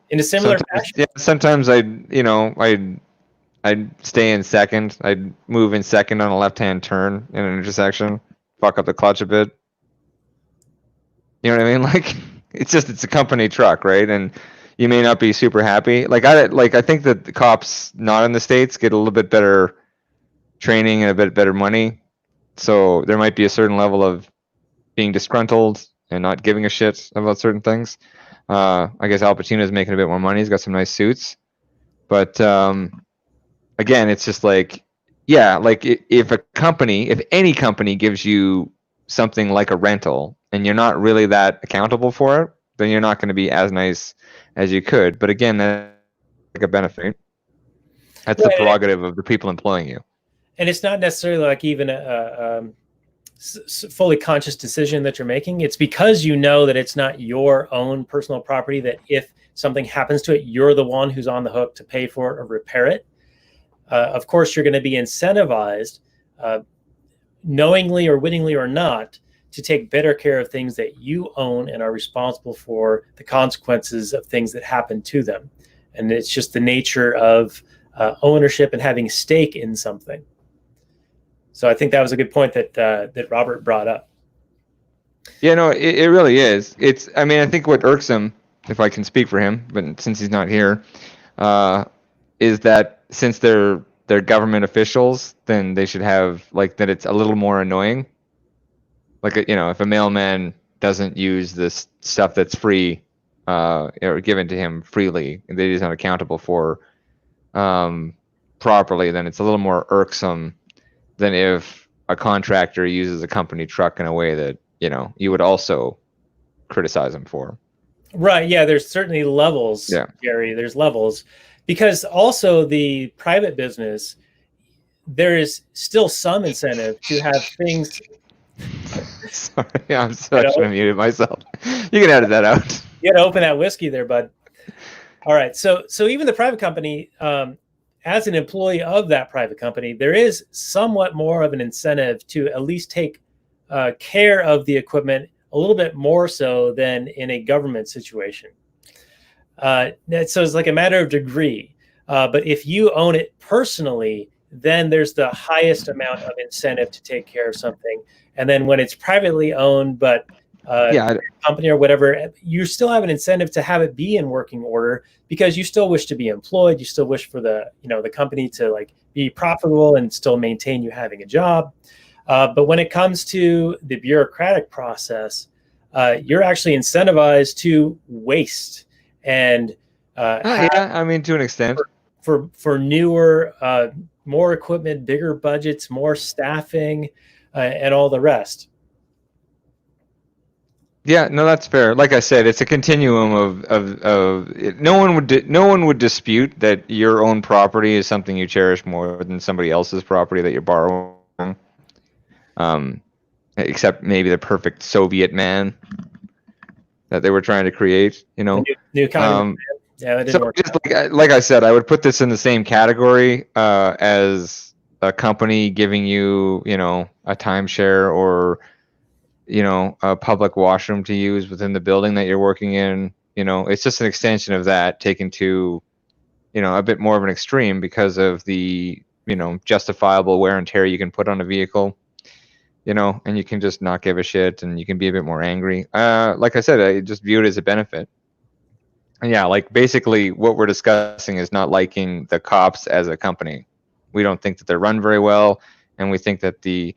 In a similar Sometimes, fashion. yeah, sometimes I'd stay in second. I'd move in second on a left-hand turn in an intersection, fuck up the clutch a bit. You know what I mean? Like, it's a company truck, right? And you may not be super happy. I think that the cops not in the States get a little bit better training and a bit better money. So there might be a certain level of being disgruntled and not giving a shit about certain things. I guess Al Pacino's making a bit more money. He's got some nice suits. But again, it's just like, yeah, like if any company gives you something like a rental and you're not really that accountable for it, then you're not going to be as nice as you could. But again, that's like a benefit. That's the prerogative of the people employing you. And it's not necessarily like even a fully conscious decision that you're making. It's because you know that it's not your own personal property, that if something happens to it, you're the one who's on the hook to pay for it or repair it. Of course, you're going to be incentivized, knowingly or wittingly or not, to take better care of things that you own and are responsible for the consequences of things that happen to them. And it's just the nature of ownership and having stake in something. So I think that was a good point that Robert brought up. Yeah, no, it really is. I think what irks him, if I can speak for him, but since he's not here, is that since they're government officials, then they should have, like, that it's a little more annoying. Like, if a mailman doesn't use this stuff that's free, or given to him freely, and that he's not accountable for properly, then it's a little more irksome than if a contractor uses a company truck in a way that, you would also criticize him for. Right. Yeah. There's certainly levels, yeah. Gary. There's levels, because also the private business, there is still some incentive to have things. Sorry, I'm such a muted myself. You can edit that out. You got to open that whiskey there, bud. All right. So even the private company, as an employee of that private company, there is somewhat more of an incentive to at least take care of the equipment a little bit more so than in a government situation. So it's like a matter of degree. But if you own it personally, then there's the highest amount of incentive to take care of something. And then when it's privately owned, but company or whatever, you still have an incentive to have it be in working order, because you still wish to be employed. You still wish for the company to, like, be profitable and still maintain you having a job. But when it comes to the bureaucratic process, you're actually incentivized to waste and to an extent, for newer, more equipment, bigger budgets, more staffing, and all the rest. Yeah, no, that's fair. Like I said, it's a continuum of no one would dispute that your own property is something you cherish more than somebody else's property that you're borrowing. Except maybe the perfect Soviet man that they were trying to create, New kind of yeah, that didn't work. Just like I said, I would put this in the same category as a company giving you, a timeshare or, a public washroom to use within the building that you're working in. It's just an extension of that taken to, a bit more of an extreme because of the, justifiable wear and tear you can put on a vehicle, and you can just not give a shit and you can be a bit more angry. Like I said, I just view it as a benefit. And yeah, like basically what we're discussing is not liking the cops as a company. We don't think that they're run very well, and we think that the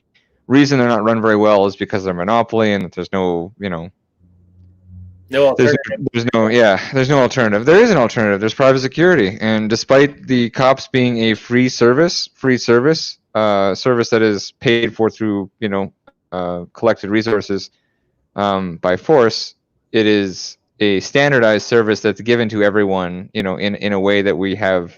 reason they're not run very well is because they're monopoly and that there's no, no alternative. There's no alternative. There is an alternative. There's private security, and despite the cops being a free service that is paid for through collected resources by force, it is a standardized service that's given to everyone, in a way that we have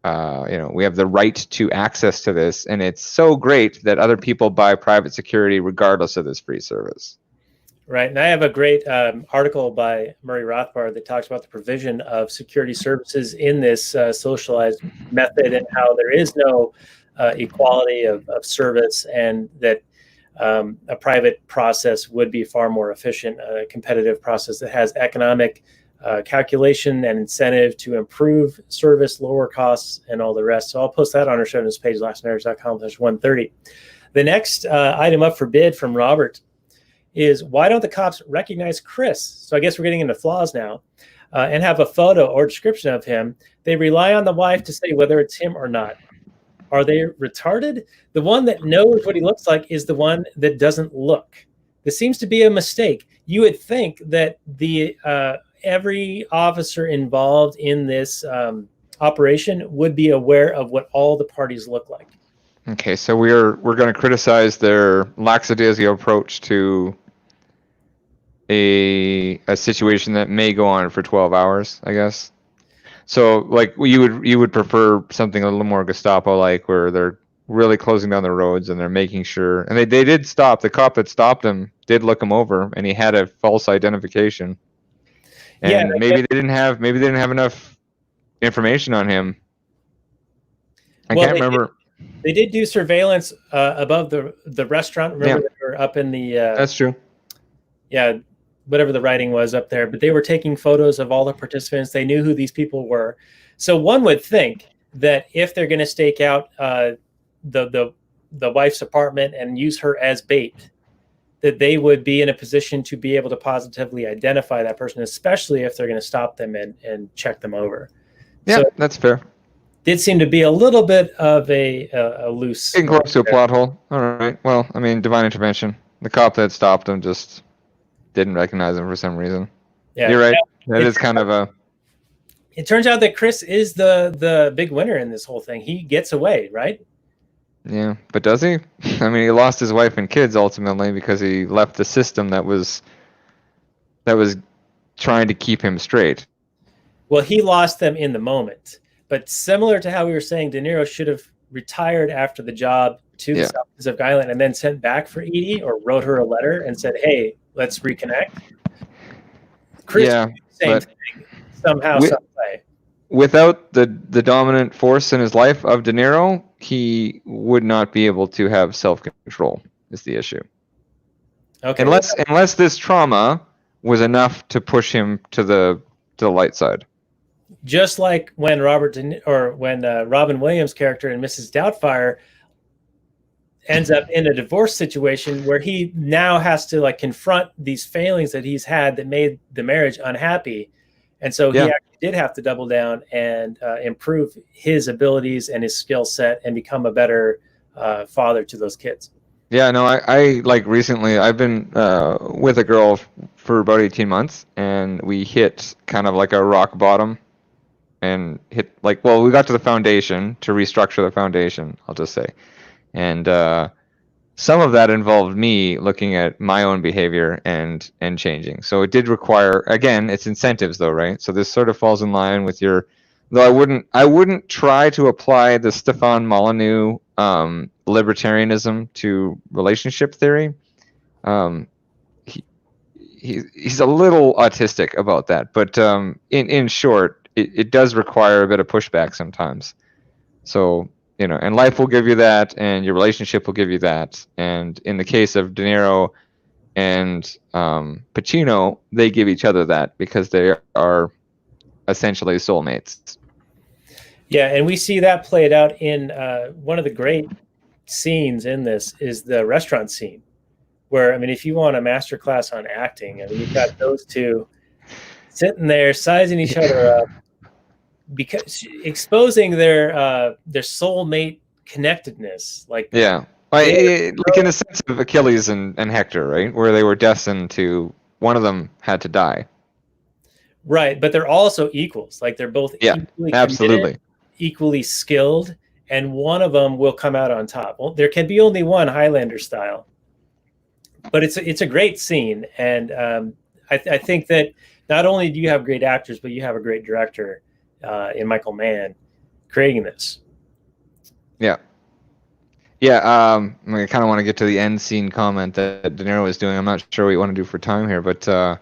the right to access to this, and it's so great that other people buy private security regardless of this free service. Right, and I have a great article by Murray Rothbard that talks about the provision of security services in this socialized method and how there is no equality of service, and that a private process would be far more efficient, a competitive process that has economic calculation and incentive to improve service, lower costs, and all the rest. So I'll post that on our show notes page, lastnighters.com/130. The next item up for bid from Robert is, why don't the cops recognize Chris? So I guess we're getting into flaws now, and have a photo or description of him. They rely on the wife to say whether it's him or not. Are they retarded? The one that knows what he looks like is the one that doesn't look. This seems to be a mistake. You would think that every officer involved in this operation would be aware of what all the parties look like. Okay, so we're going to criticize their lackadaisical approach to a situation that may go on for 12 hours, I guess. So, like, you would prefer something a little more Gestapo-like, where they're really closing down the roads and they're making sure. And they did stop. The cop that stopped him did look him over, and he had a false identification. And Yeah, maybe they didn't have enough information on him. I can't remember. They did do surveillance above the restaurant. Remember, they were up in the. That's true. Yeah, whatever the writing was up there, but they were taking photos of all the participants. They knew who these people were. So one would think that if they're going to stake out the wife's apartment and use her as bait, that they would be in a position to be able to positively identify that person, especially if they're going to stop them and check them over. Yeah, so that's fair. Did seem to be a little bit of a loose. Getting close to a plot hole. All right. Well, I mean, divine intervention. The cop that stopped him just didn't recognize him for some reason. Yeah, you're right. That is kind of a. It turns out that Chris is the big winner in this whole thing. He gets away, right? Yeah, but does he? I mean, he lost his wife and kids ultimately because he left the system that was trying to keep him straight. Well, he lost them in the moment. But similar to how we were saying, De Niro should have retired after the job to the South Pacific Island and then sent back for Edie, or wrote her a letter and said, "Hey, let's reconnect." Chris, same thing, somehow, some way. Without the dominant force in his life of De Niro, he would not be able to have self-control. Is the issue? Okay. Unless this trauma was enough to push him to the light side. Just like when Robin Williams' character in Mrs. Doubtfire ends up in a divorce situation where he now has to confront these failings that he's had that made the marriage unhappy. And so he actually did have to double down and improve his abilities and his skill set and become a better father to those kids. Yeah, no, I recently, I've been with a girl for about 18 months, and we hit kind of like a rock bottom and hit we got to the foundation to restructure the foundation, I'll just say. And some of that involved me looking at my own behavior and changing. So it did require, again, it's incentives though, right? So this sort of falls in line with your, though I wouldn't try to apply the Stefan Molyneux libertarianism to relationship theory. He's a little autistic about that, but in short, it does require a bit of pushback sometimes. So, and life will give you that, and your relationship will give you that. And in the case of De Niro and Pacino, they give each other that because they are essentially soulmates. Yeah, and we see that played out in one of the great scenes in this is the restaurant scene, where, I mean, if you want a master class on acting, I mean, you've got those two sitting there sizing each other up, because exposing their soulmate connectedness, like in a sense of Achilles and Hector, right, where they were destined to, one of them had to die, right? But they're also equals, like they're both equally committed, equally skilled, and one of them will come out on top. Well, there can be only one, Highlander style, but it's a great scene, and I think that not only do you have great actors, but you have a great director in Michael Mann creating this. I kind of want to get to the end scene comment that De Niro is doing. I'm not sure what you want to do for time here, but I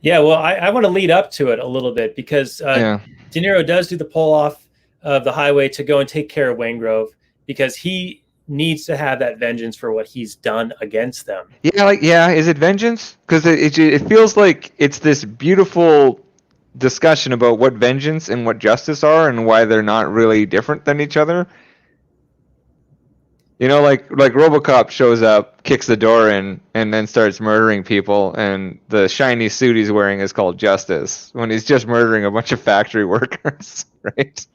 want to lead up to it a little bit, because De Niro does do the pull off of the highway to go and take care of Wayne Grove, because he needs to have that vengeance for what he's done against them. Is it vengeance? Because it feels like it's this beautiful discussion about what vengeance and what justice are and why they're not really different than each other. You know, like RoboCop shows up, kicks the door in, and then starts murdering people, and the shiny suit he's wearing is called Justice when he's just murdering a bunch of factory workers, right?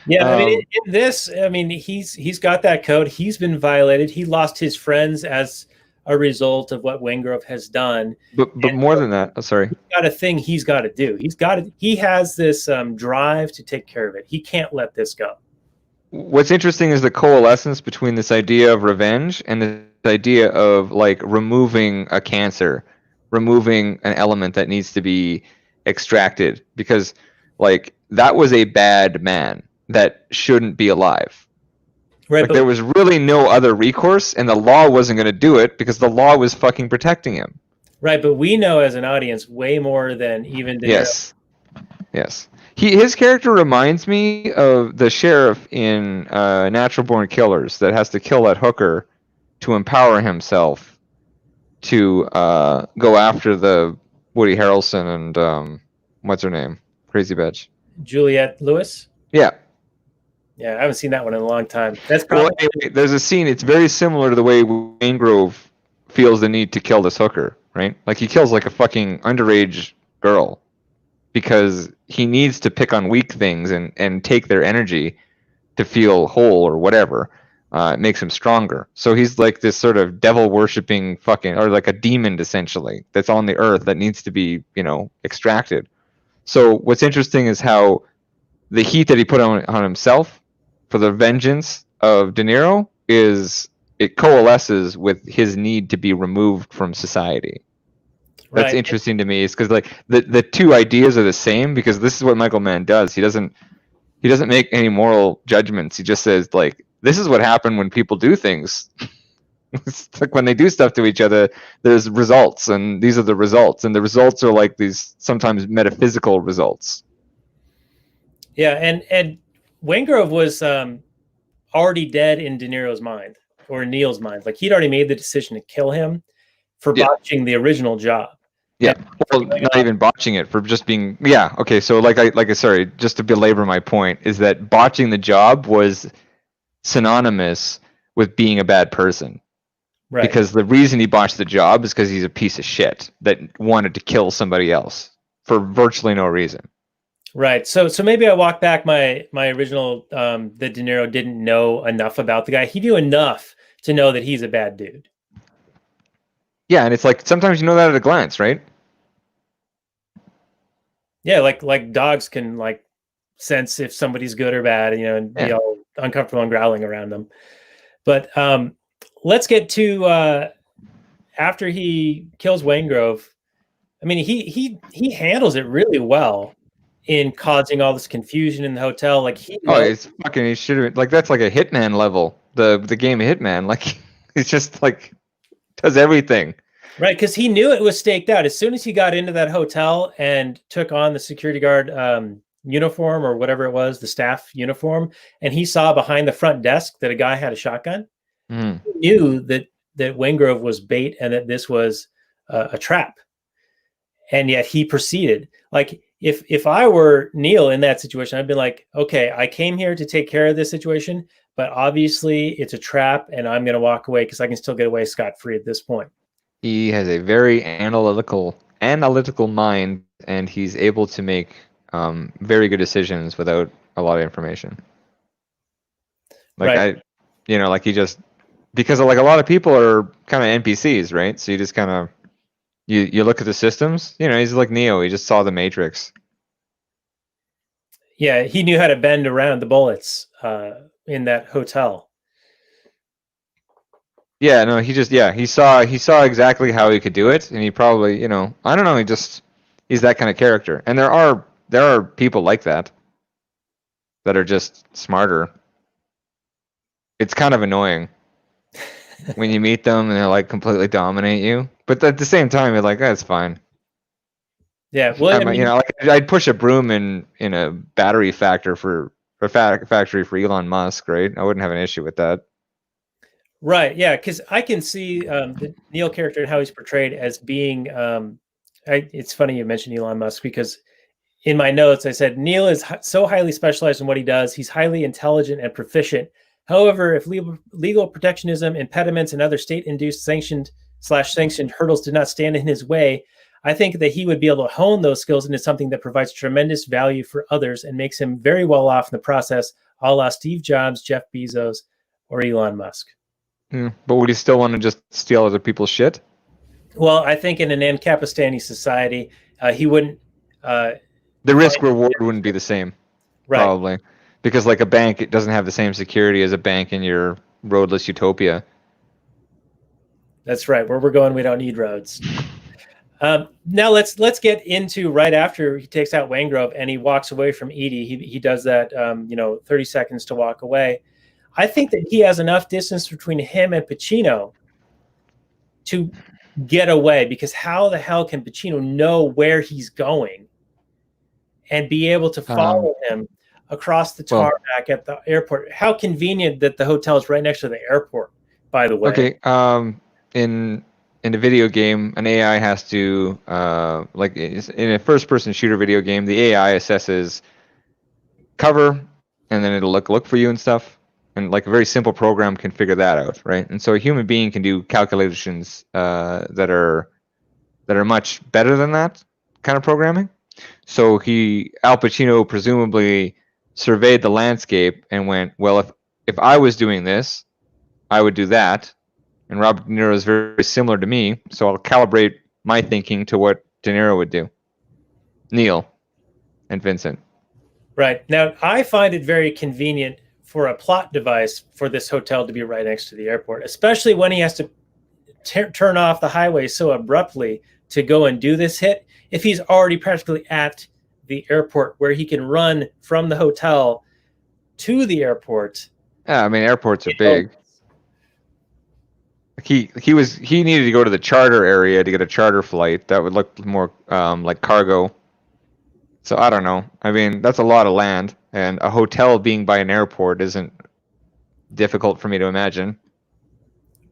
Yeah, I mean, in this, I mean, he's got that code. He's been violated. He lost his friends as a result of what Wingrove has done. But more than that, sorry. He's got a thing he's got to do. He has this drive to take care of it. He can't let this go. What's interesting is the coalescence between this idea of revenge and this idea of like removing a cancer, removing an element that needs to be extracted, because like that was a bad man that shouldn't be alive. Right, like, there was really no other recourse, and the law wasn't going to do it because the law was fucking protecting him. Right, but we know as an audience way more than even De Niro. Yes. His character reminds me of the sheriff in Natural Born Killers that has to kill that hooker to empower himself to go after the Woody Harrelson and what's her name? Crazy bitch. Juliette Lewis? Yeah. Yeah, I haven't seen that one in a long time. That's probably... Well, anyway, there's a scene, it's very similar to the way Wingrove feels the need to kill this hooker, right? Like he kills like a fucking underage girl because he needs to pick on weak things and take their energy to feel whole or whatever. It makes him stronger. So he's like this sort of devil worshipping fucking, or like a demon essentially, that's on the earth that needs to be, you know, extracted. So what's interesting is how the heat that he put on himself for the vengeance of De Niro it coalesces with his need to be removed from society. That's right. Interesting to me, is because like the two ideas are the same, because this is what Michael Mann does. He doesn't make any moral judgments. He just says like, this is what happened when people do things. It's like when they do stuff to each other, there's results, and these are the results, and the results are like these sometimes metaphysical results. Yeah, and Wingrove was already dead in De Niro's mind, or Neil's mind. Like he'd already made the decision to kill him for botching the original job. Yeah, well, not even botching it, for just being. Yeah, okay. So sorry, just to belabor my point, is that botching the job was synonymous with being a bad person. Right. Because the reason he botched the job is because he's a piece of shit that wanted to kill somebody else for virtually no reason. Right. So maybe I walk back my original that De Niro didn't know enough about the guy. He knew enough to know that he's a bad dude. Yeah, and it's like sometimes you know that at a glance, right? Yeah, like dogs can like sense if somebody's good or bad, you know, and be all uncomfortable and growling around them. But let's get to after he kills Wingrove. I mean, he handles it really well in causing all this confusion in the hotel. Like he should have, like, that's like a Hitman level. The game of Hitman, like it's just like does everything. Right, because he knew it was staked out. As soon as he got into that hotel and took on the security guard uniform or whatever it was, the staff uniform, and he saw behind the front desk that a guy had a shotgun, he knew that Wingrove was bait and that this was a trap. And yet he proceeded. Like, if I were Neil in that situation, I'd be like, okay, I came here to take care of this situation, but obviously it's a trap and I'm going to walk away because I can still get away scot-free at this point. He has a very analytical mind, and he's able to make very good decisions without a lot of information. Like right. Like he just, because like a lot of people are kind of NPCs, right? So you just kind of you look at the systems. You know, he's like Neo. He just saw the Matrix. Yeah, he knew how to bend around the bullets in that hotel. Yeah, no, he saw exactly how he could do it, and he probably, I don't know, he's that kind of character. And there are people like that are just smarter. It's kind of annoying when you meet them and they're like completely dominate you, but at the same time you're like, that's fine. Yeah, well, like I'd push a broom in a battery factory for Elon Musk, right? I wouldn't have an issue with that. Right, yeah, because I can see the Neil character and how he's portrayed as being. It's funny you mentioned Elon Musk, because in my notes, I said, Neil is so highly specialized in what he does. He's highly intelligent and proficient. However, if legal protectionism, impediments, and other state-induced sanctioned hurdles did not stand in his way, I think that he would be able to hone those skills into something that provides tremendous value for others and makes him very well off in the process, a la Steve Jobs, Jeff Bezos, or Elon Musk. But would you still want to just steal other people's shit? Well, I think in an Ankapistani society, he wouldn't. The risk reward wouldn't be the same, Right. probably, because like a bank, it doesn't have the same security as a bank in your roadless utopia. That's right. Where we're going, we don't need roads. Now let's get into right after he takes out Waingrove and he walks away from Edie. He does that, 30 seconds to walk away. I think that he has enough distance between him and Pacino to get away, because how the hell can Pacino know where he's going and be able to follow him across the tarmac at the airport? How convenient that the hotel is right next to the airport, by the way. Okay. In a video game, an AI has to, like in a first-person shooter video game, the AI assesses cover, and then it'll look for you and stuff. And like a very simple program can figure that out, right? And so a human being can do calculations that are much better than that kind of programming. So Al Pacino presumably surveyed the landscape and went, well, if I was doing this, I would do that. And Robert De Niro is very similar to me, so I'll calibrate my thinking to what De Niro would do. Neil and Vincent. Right. Now, I find it very convenient for a plot device for this hotel to be right next to the airport, especially when he has to turn off the highway so abruptly to go and do this hit. If he's already practically at the airport where he can run from the hotel to the airport. Yeah, I mean, airports are big. He needed to go to the charter area to get a charter flight that would look more like cargo. So I don't know. I mean, that's a lot of land, and a hotel being by an airport isn't difficult for me to imagine.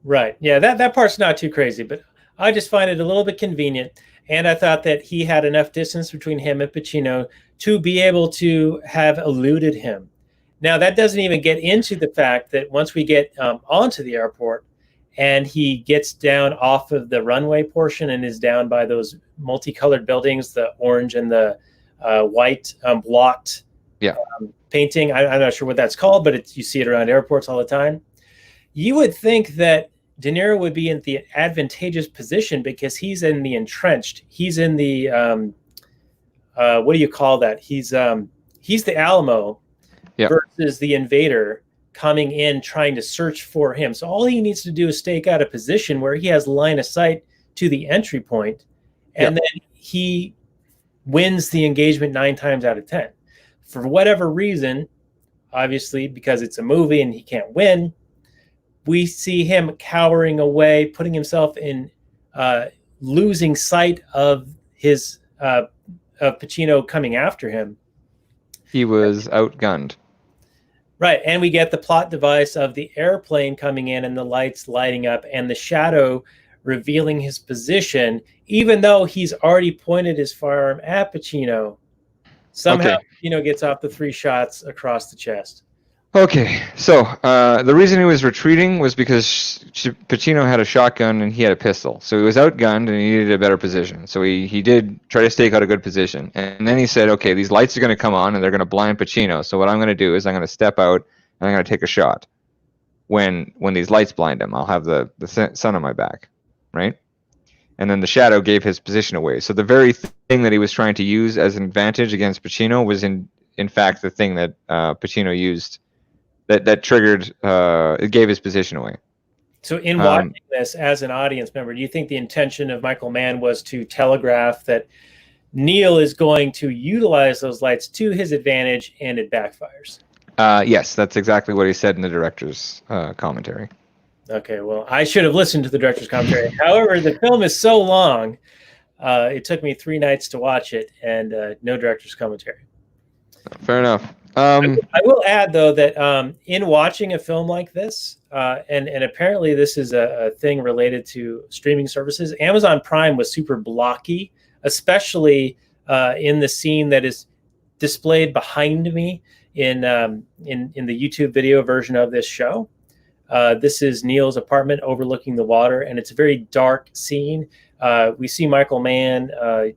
Right. Yeah, that part's not too crazy, but I just find it a little bit convenient. And I thought that he had enough distance between him and Pacino to be able to have eluded him. Now, that doesn't even get into the fact that once we get onto the airport and he gets down off of the runway portion and is down by those multicolored buildings, the orange and the white blocked painting. I'm not sure what that's called, but you see it around airports all the time. You would think that De Niro would be in the advantageous position because he's in the entrenched. He's in the what do you call that? He's the Alamo versus the invader coming in trying to search for him. So all he needs to do is stake out a position where he has line of sight to the entry point, and then he wins the engagement 9 times out of 10. For whatever reason, obviously because it's a movie and he can't win, we see him cowering away, putting himself in losing sight of his of Pacino coming after him. He was outgunned. Right, and we get the plot device of the airplane coming in and the lights lighting up and the shadow revealing his position, even though he's already pointed his firearm at Pacino. Somehow, Pacino gets off the 3 shots across the chest. Okay, so the reason he was retreating was because Pacino had a shotgun and he had a pistol. So he was outgunned and he needed a better position. So he did try to stake out a good position. And then he said, okay, these lights are going to come on and they're going to blind Pacino. So what I'm going to do is I'm going to step out and I'm going to take a shot. When these lights blind him, I'll have the sun on my back, right? And then the shadow gave his position away. So the very thing that he was trying to use as an advantage against Pacino was in fact the thing that Pacino used that triggered, it gave his position away. So in watching this as an audience member, do you think the intention of Michael Mann was to telegraph that Neil is going to utilize those lights to his advantage and it backfires? Yes, that's exactly what he said in the director's commentary. Okay, well, I should have listened to the director's commentary. However, the film is so long, it took me 3 nights to watch it and no director's commentary. Fair enough. I will add, though, that in watching a film like this, and apparently this is a thing related to streaming services, Amazon Prime was super blocky, especially in the scene that is displayed behind me in the YouTube video version of this show. This is Neil's apartment overlooking the water, and it's a very dark scene. We see Michael Mann, I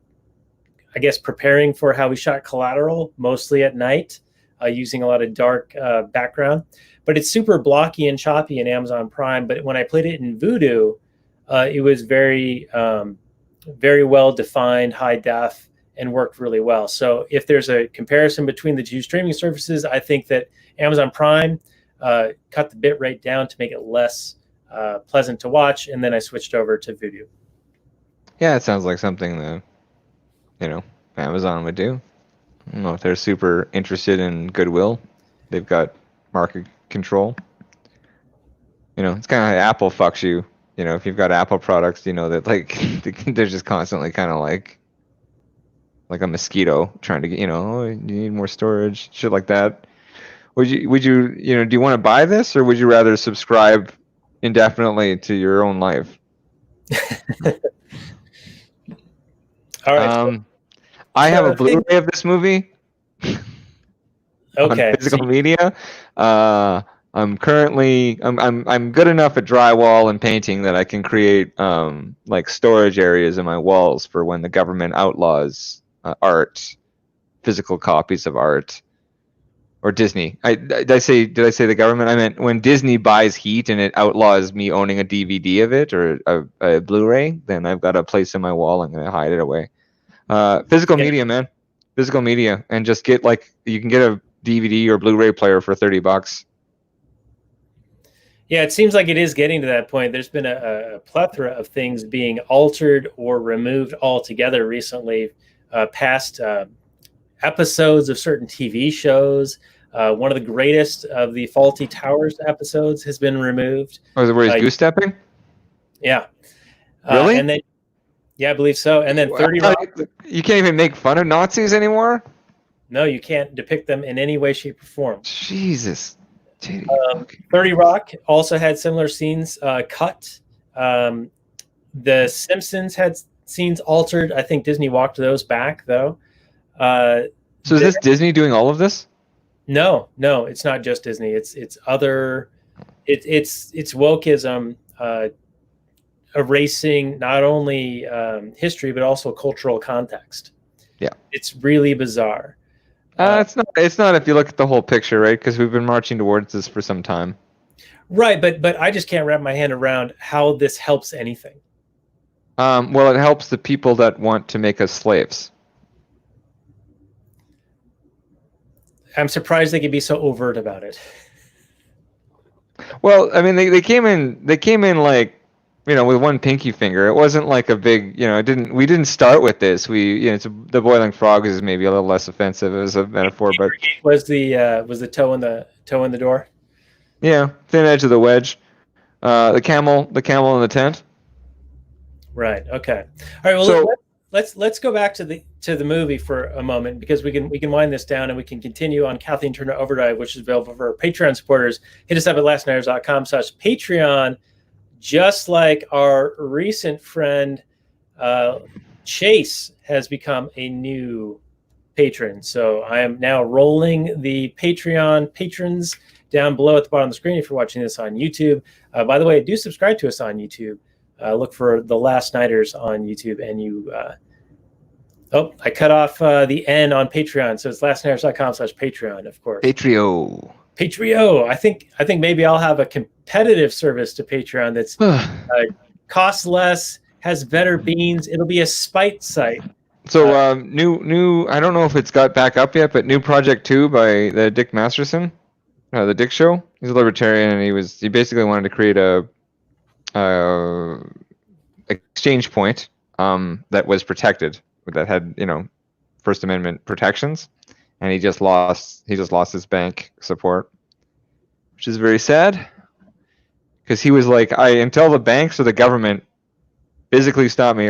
guess, preparing for how he shot Collateral, mostly at night, using a lot of dark background. But it's super blocky and choppy in Amazon Prime. But when I played it in Vudu, it was very, very well defined, high def, and worked really well. So if there's a comparison between the two streaming services, I think that Amazon Prime cut the bit rate down to make it less pleasant to watch, and then I switched over to Vudu. Yeah, it sounds like something that, Amazon would do. I don't know if they're super interested in goodwill. They've got market control. It's kind of like Apple fucks you. If you've got Apple products, that like they're just constantly kind of like a mosquito trying to get, oh, you need more storage, shit like that. Would you, do you want to buy this, or would you rather subscribe indefinitely to your own life? All right. I have a Blu-ray of this movie. Okay. On physical media. I'm currently I'm good enough at drywall and painting that I can create like storage areas in my walls for when the government outlaws art, physical copies of art, or Disney. Did I say the government? I meant when Disney buys Heat and it outlaws me owning a DVD of it or a Blu-ray, then I've got a place in my wall. I'm gonna hide it away. Physical media, man. Physical media, and just get you can get a DVD or Blu-ray player for $30. Yeah, it seems like it is getting to that point. There's been a plethora of things being altered or removed altogether recently, past episodes of certain TV shows. One of the greatest of the Faulty Towers episodes has been removed. Oh, is it where he's goose-stepping? Yeah. Really? And then, yeah, I believe so. And then 30 Rock. You can't even make fun of Nazis anymore? No, you can't depict them in any way, shape, or form. Jesus. 30 Rock also had similar scenes cut. The Simpsons had scenes altered. I think Disney walked those back, though. So is this Disney doing all of this? No, it's not just Disney. It's other. It's wokeism erasing not only history but also cultural context. Yeah, it's really bizarre. It's not if you look at the whole picture, right? Because we've been marching towards this for some time. Right, but I just can't wrap my hand around how this helps anything. Well, it helps the people that want to make us slaves. I'm surprised they could be so overt about it. Well, I mean, they came in like, with one pinky finger. It wasn't like a big, we didn't start with this. The boiling frog is maybe a little less offensive as a metaphor, but was the toe in the door? Yeah, thin edge of the wedge. The camel in the tent. Right. Okay. All right. Well, so, let's go back to the movie for a moment, because we can wind this down and we can continue on Kathleen Turner Overdrive, which is available for our Patreon supporters. Hit us up at lastnighters.com/Patreon. Just like our recent friend Chase has become a new patron. So I am now rolling the Patreon patrons down below at the bottom of the screen if you're watching this on YouTube. By the way, do subscribe to us on YouTube. Look for The Last Nighters on YouTube, and you... I cut off the N on Patreon, so it's lastnighters.com/Patreon, of course. Patrio. I think maybe I'll have a competitive service to Patreon that's costs less, has better beans. It'll be a spite site. So new. I don't know if it's got back up yet, but new Project 2 by the Dick Masterson, the Dick Show. He's a libertarian, and he basically wanted to create a exchange point that was protected, that had First Amendment protections. And he just lost his bank support, which is very sad, because he was like, until the banks or the government physically stop me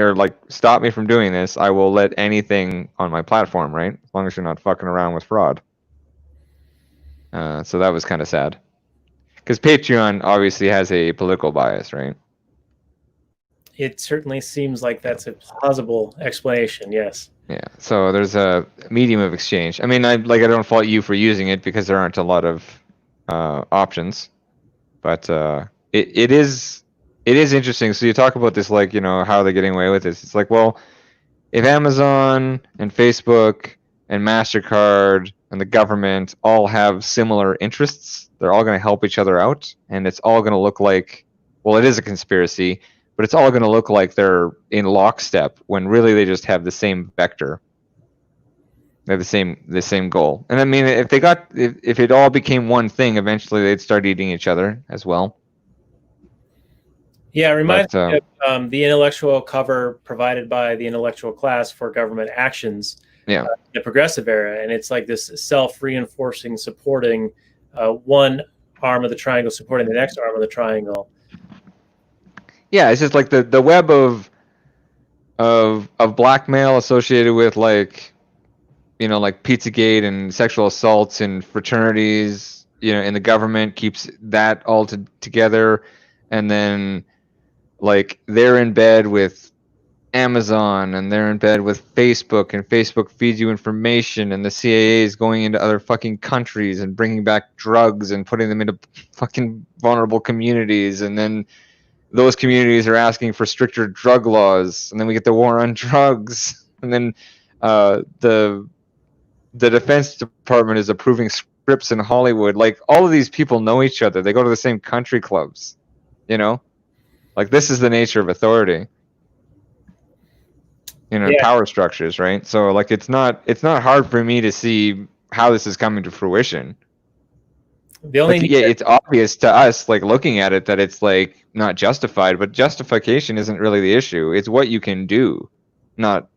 from doing this, I will let anything on my platform, right? As long as you're not fucking around with fraud. So that was kind of sad, because Patreon obviously has a political bias, right? It certainly seems like that's a plausible explanation. Yes. Yeah. So there's a medium of exchange. I mean, I don't fault you for using it because there aren't a lot of options, but it is interesting. So you talk about this, like, how they're getting away with this. It's like, well, if Amazon and Facebook and MasterCard and the government all have similar interests, they're all going to help each other out, and it's all going to look like, well, it is a conspiracy, but it's all going to look like they're in lockstep when really they just have the same vector. They have the same goal. And I mean, if it all became one thing, eventually they'd start eating each other as well. Yeah, it reminds me of the intellectual cover provided by the intellectual class for government actions. Yeah. The progressive era, and it's like this self-reinforcing, supporting one arm of the triangle, supporting the next arm of the triangle. Yeah, it's just like the web of blackmail associated with, like, like Pizzagate and sexual assaults in fraternities, and the government keeps that all together, and then, like, they're in bed with Amazon and they're in bed with Facebook, and Facebook feeds you information, and the CIA is going into other fucking countries and bringing back drugs and putting them into fucking vulnerable communities, and then those communities are asking for stricter drug laws, and then we get the war on drugs, and then the Defense Department is approving scripts in Hollywood. Like, all of these people know each other. They go to the same country clubs, like, this is the nature of authority. Power structures, right? So, like, it's not hard for me to see how this is coming to fruition. The only it's obvious to us, like, looking at it, that it's, like, not justified, but justification isn't really the issue. It's what you can do, not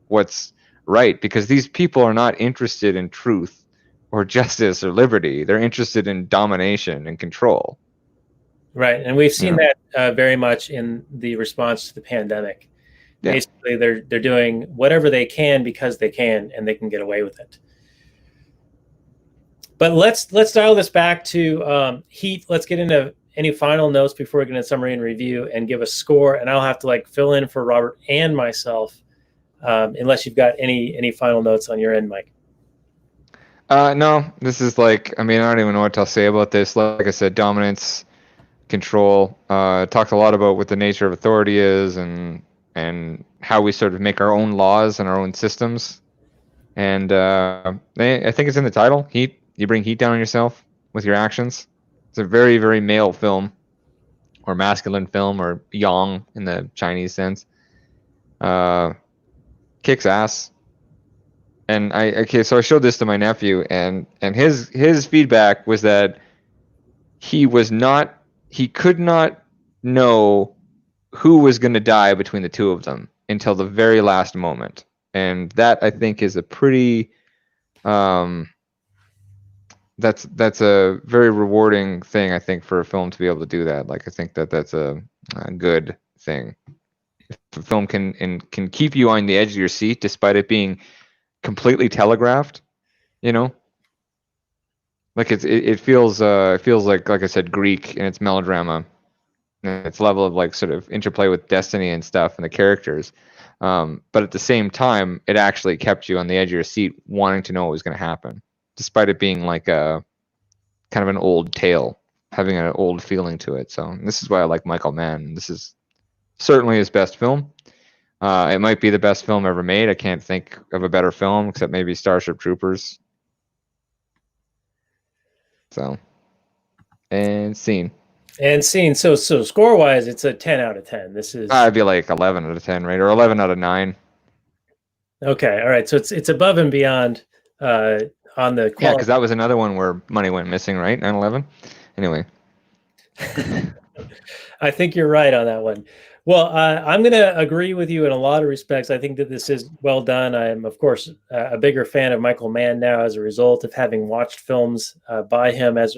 what's right, because these people are not interested in truth or justice or liberty. They're interested in domination and control. Right, and we've seen that very much in the response to the pandemic. Yeah. Basically, they're doing whatever they can because they can, and they can get away with it. But let's dial this back to Heat. Let's get into any final notes before we get into summary and review and give a score. And I'll have to, like, fill in for Robert and myself, unless you've got any final notes on your end, Mike. No, this is, like, I mean, I don't even know what to say about this. Like I said, dominance, control. Talked a lot about what the nature of authority is, and how we sort of make our own laws and our own systems. And I think it's in the title, Heat. You bring heat down on yourself with your actions. It's a very, very male film, or masculine film, or yang in the Chinese sense. Kicks ass. And so I showed this to my nephew, and his feedback was that he could not know who was going to die between the two of them until the very last moment. And that, I think, is a pretty that's a very rewarding thing, I think, for a film to be able to do that. Like, I think that's a good thing. If a film can keep you on the edge of your seat despite it being completely telegraphed, like, it feels like I said, Greek in its melodrama, and its level of, like, sort of interplay with destiny and stuff and the characters. But at the same time, it actually kept you on the edge of your seat, wanting to know what was going to happen, despite it being like a kind of an old tale, having an old feeling to it. So this is why I like Michael Mann. This is certainly his best film. It might be the best film ever made. I can't think of a better film except maybe Starship Troopers. So, and scene. So score wise, it's a 10 out of 10. This is, I'd be like 11 out of 10, right? Or 11 out of 9. Okay, all right. So it's above and beyond on the quality. Yeah, because that was another one where money went missing, right? 9/11. Anyway, I think you're right on that one. Well, I'm going to agree with you in a lot of respects. I think that this is well done. I am, of course, a bigger fan of Michael Mann now as a result of having watched films by him, as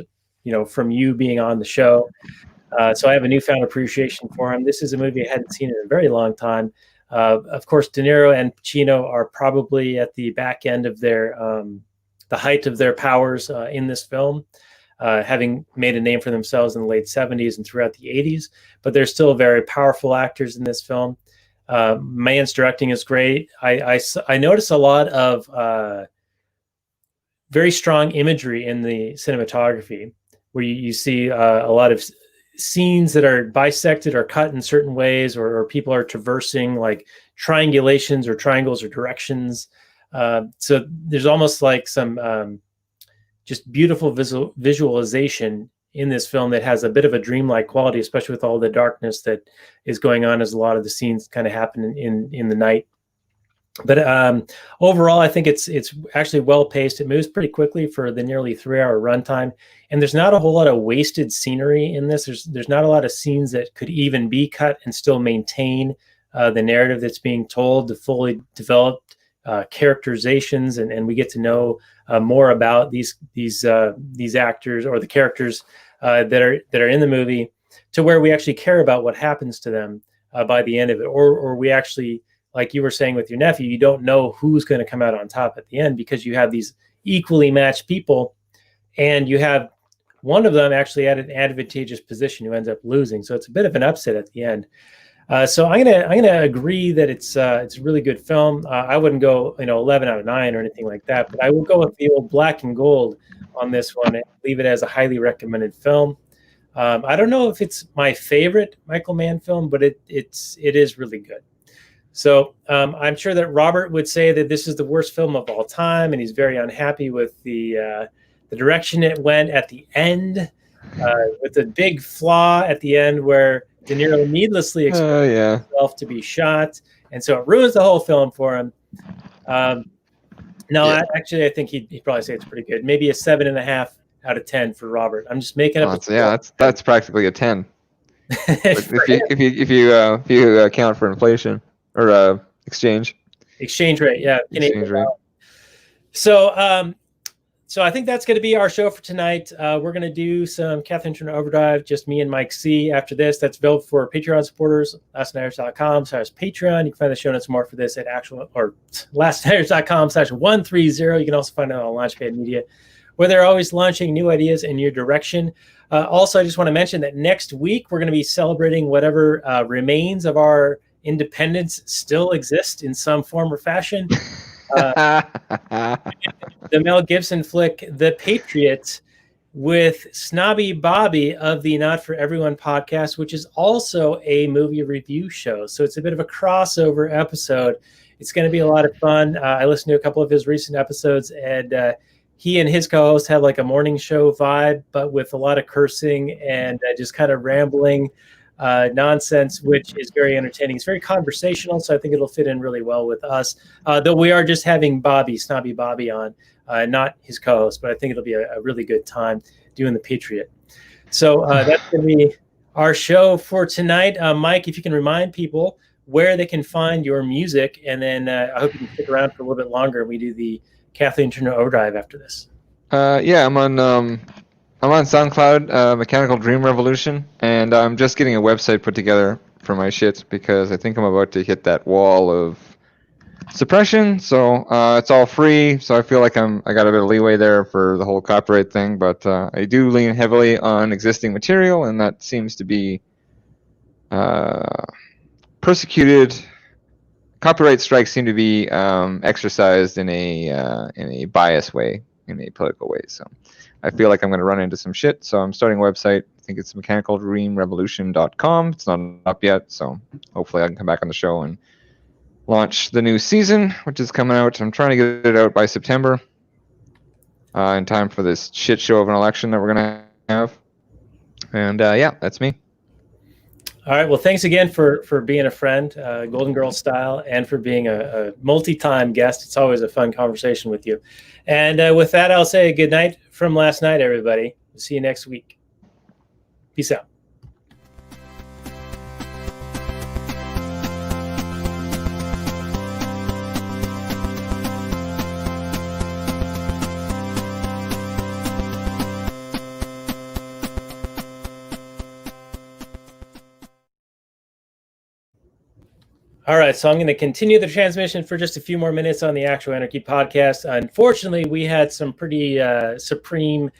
from you being on the show. So I have a newfound appreciation for him. This is a movie I hadn't seen in a very long time. Of course, De Niro and Pacino are probably at the back end of their the height of their powers in this film. having made a name for themselves in the late 70s and throughout the 80s, but they're still very powerful actors in this film. Mann's directing is great. I notice a lot of very strong imagery in the cinematography, where you see a lot of scenes that are bisected or cut in certain ways, or people are traversing like triangulations or triangles or directions. So there's almost like some just beautiful visualization in this film that has a bit of a dreamlike quality, especially with all the darkness that is going on as a lot of the scenes kind of happen in the night. But overall, I think it's actually well paced. It moves pretty quickly for the nearly 3-hour runtime, and there's not a whole lot of wasted scenery in this. There's not a lot of scenes that could even be cut and still maintain the narrative that's being told, the fully developed characterizations, and we get to know more about these actors or the characters that are in the movie, to where we actually care about what happens to them by the end of it, or we actually, like you were saying with your nephew, you don't know who's going to come out on top at the end, because you have these equally matched people, and you have one of them actually at an advantageous position who ends up losing. So it's a bit of an upset at the end. So I'm gonna agree that it's a really good film. I wouldn't go 11 out of 9 or anything like that, but I will go with the old black and gold on this one and leave it as a highly recommended film. I don't know if it's my favorite Michael Mann film, but it is really good. So I'm sure that Robert would say that this is the worst film of all time, and he's very unhappy with the direction it went at the end, with the big flaw at the end where De Niro needlessly exposes himself to be shot, and so it ruins the whole film for him. Actually, I think he'd probably say it's pretty good. Maybe a 7.5 out of 10 for Robert. I'm just making up. That's practically a 10. if you account for inflation or exchange rate, yeah. Exchange rate. So I think that's going to be our show for tonight. We're going to do some Kathleen Turner Overdrive, just me and Mike C. After this, that's available for Patreon supporters, lastnighters.com/Patreon. You can find the show notes more for this at lastnighters.com/130. You can also find it on Launchpad Media, where they're always launching new ideas in your direction. Also, I just want to mention that next week, we're going to be celebrating whatever remains of our independence still exist in some form or fashion. The Mel Gibson flick, The Patriot, with Snobby Bobby of the Not For Everyone podcast, which is also a movie review show. So it's a bit of a crossover episode. It's going to be a lot of fun. I listened to a couple of his recent episodes, and he and his co-host have like a morning show vibe, but with a lot of cursing and just kind of rambling nonsense, which is very entertaining. It's very conversational, so I think it'll fit in really well with us. Though we are just having Snobby Bobby on, not his co-host, but I think it'll be a really good time doing The Patriot. So that's going to be our show for tonight. Mike, if you can remind people where they can find your music, and then I hope you can stick around for a little bit longer and we do the Kathleen Turner Overdrive after this. I'm on SoundCloud, Mechanical Dream Revolution, and I'm just getting a website put together for my shit because I think I'm about to hit that wall of suppression. So it's all free, so I feel like I got a bit of leeway there for the whole copyright thing. But I do lean heavily on existing material, and that seems to be persecuted. Copyright strikes seem to be exercised in a bias way, in a political way. So I feel like I'm going to run into some shit, so I'm starting a website. I think it's mechanicaldreamrevolution.com. It's not up yet, so hopefully I can come back on the show and launch the new season, which is coming out. I'm trying to get it out by September, in time for this shit show of an election that we're going to have. And that's me. All right. Well, thanks again for being a friend, Golden Girl style, and for being a multi-time guest. It's always a fun conversation with you. And with that, I'll say good night from last night, everybody. We'll see you next week. Peace out. All right, so I'm going to continue the transmission for just a few more minutes on the Actual Anarchy podcast. Unfortunately, we had some pretty supreme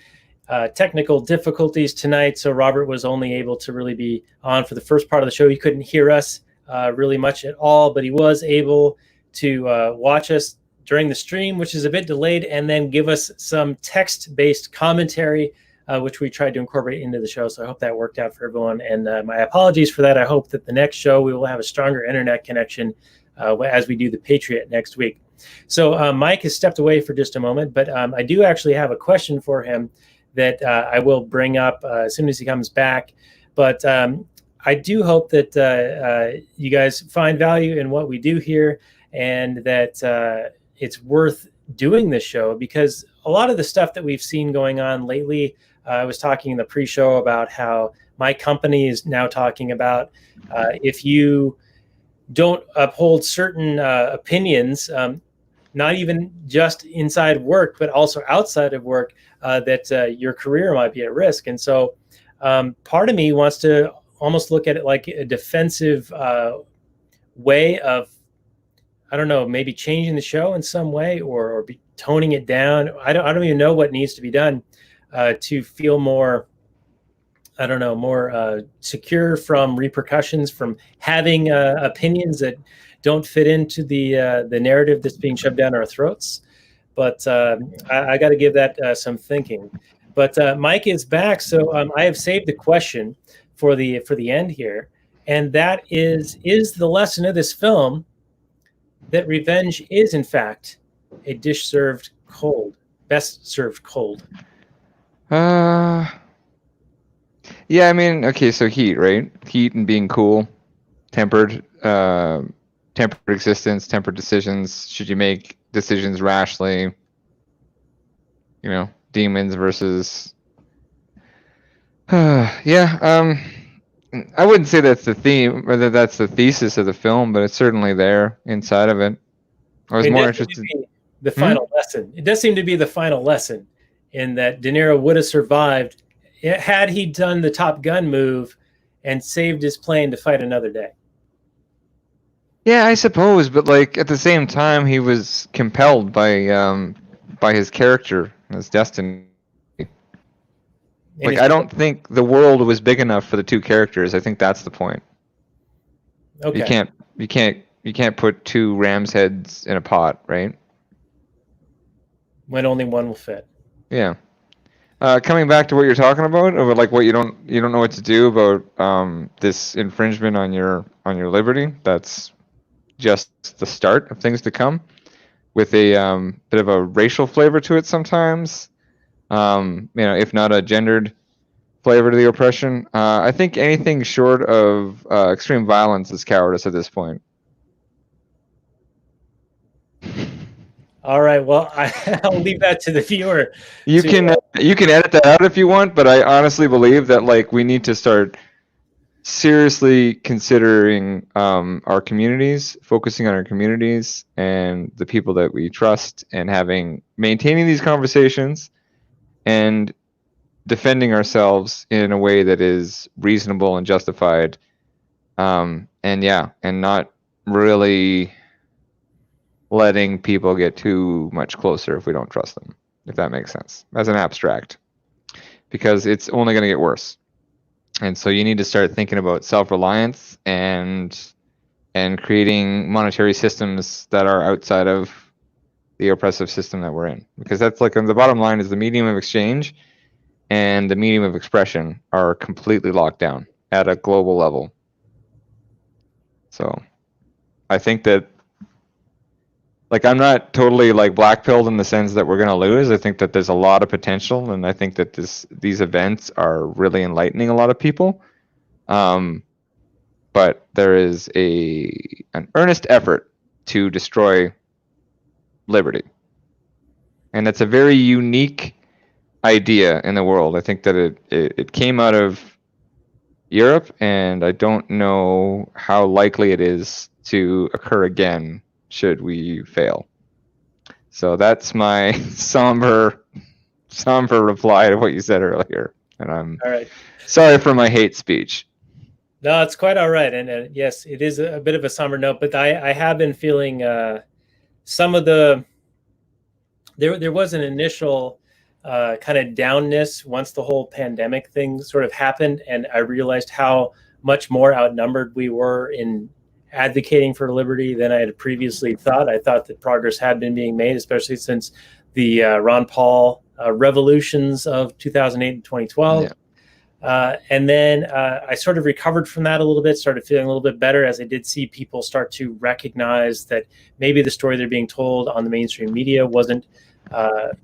technical difficulties tonight, so Robert was only able to really be on for the first part of the show. He couldn't hear us really much at all, but he was able to watch us during the stream, which is a bit delayed, and then give us some text-based commentary, which we tried to incorporate into the show. So I hope that worked out for everyone, and my apologies for that. I hope that the next show we will have a stronger internet connection as we do the Patriot next week. So Mike has stepped away for just a moment, but I do actually have a question for him that I will bring up as soon as he comes back. But I do hope that you guys find value in what we do here, and that it's worth doing this show, because a lot of the stuff that we've seen going on lately, I was talking in the pre-show about how my company is now talking about if you don't uphold certain opinions, not even just inside work, but also outside of work, that your career might be at risk. And so part of me wants to almost look at it like a defensive way of, I don't know, maybe changing the show in some way, or toning it down. I don't even know what needs to be done to feel more, I don't know, more secure from repercussions from having opinions that don't fit into the narrative that's being shoved down our throats. But I got to give that some thinking. But Mike is back, so I have saved the question for the end here, and that is the lesson of this film that revenge is in fact a dish served cold, best served cold? Yeah, I mean, okay, so heat, right? Heat and being cool, tempered existence, tempered decisions. Should you make decisions rashly? You know, demons versus. Yeah, I wouldn't say that's the theme, or that that's the thesis of the film, but it's certainly there inside of it. I was more interested. The final lesson. It does seem to be the final lesson, in that De Niro would have survived had he done the Top Gun move and saved his plane to fight another day. Yeah, I suppose, but like at the same time, he was compelled by his character and his destiny. Like, I don't think the world was big enough for the two characters. I think that's the point. Okay. You can't put two ram's heads in a pot, right? When only one will fit. Yeah. Coming back to what you're talking about like what you don't know what to do about this infringement on your liberty. That's just the start of things to come, with a bit of a racial flavor to it sometimes. If not a gendered flavor to the oppression. I think anything short of extreme violence is cowardice at this point. All right. Well, I'll leave that to the viewer. You can edit that out if you want, but I honestly believe that like we need to start seriously considering our communities, focusing on our communities and the people that we trust, and maintaining these conversations and defending ourselves in a way that is reasonable and justified, and not really letting people get too much closer if we don't trust them, if that makes sense, as an abstract, because it's only going to get worse. And so you need to start thinking about self-reliance and creating monetary systems that are outside of the oppressive system that we're in, because that's like, the bottom line is the medium of exchange and the medium of expression are completely locked down at a global level. So I think that, like, I'm not totally like black-pilled in the sense that we're going to lose. I think that there's a lot of potential, and I think that these events are really enlightening a lot of people. But there is an earnest effort to destroy liberty, and that's a very unique idea in the world. I think that it came out of Europe, and I don't know how likely it is to occur again should we fail. So that's my somber reply to what you said earlier, and I'm all right. Sorry for my hate speech. No, it's quite all right, and yes, it is a bit of a somber note, but I have been feeling some of the there was an initial kind of downness once the whole pandemic thing sort of happened, and I realized how much more outnumbered we were in advocating for liberty than I had previously thought. I thought that progress had been being made, especially since the Ron Paul revolutions of 2008 and 2012. Yeah. And then I sort of recovered from that a little bit, started feeling a little bit better as I did see people start to recognize that maybe the story they're being told on the mainstream media wasn't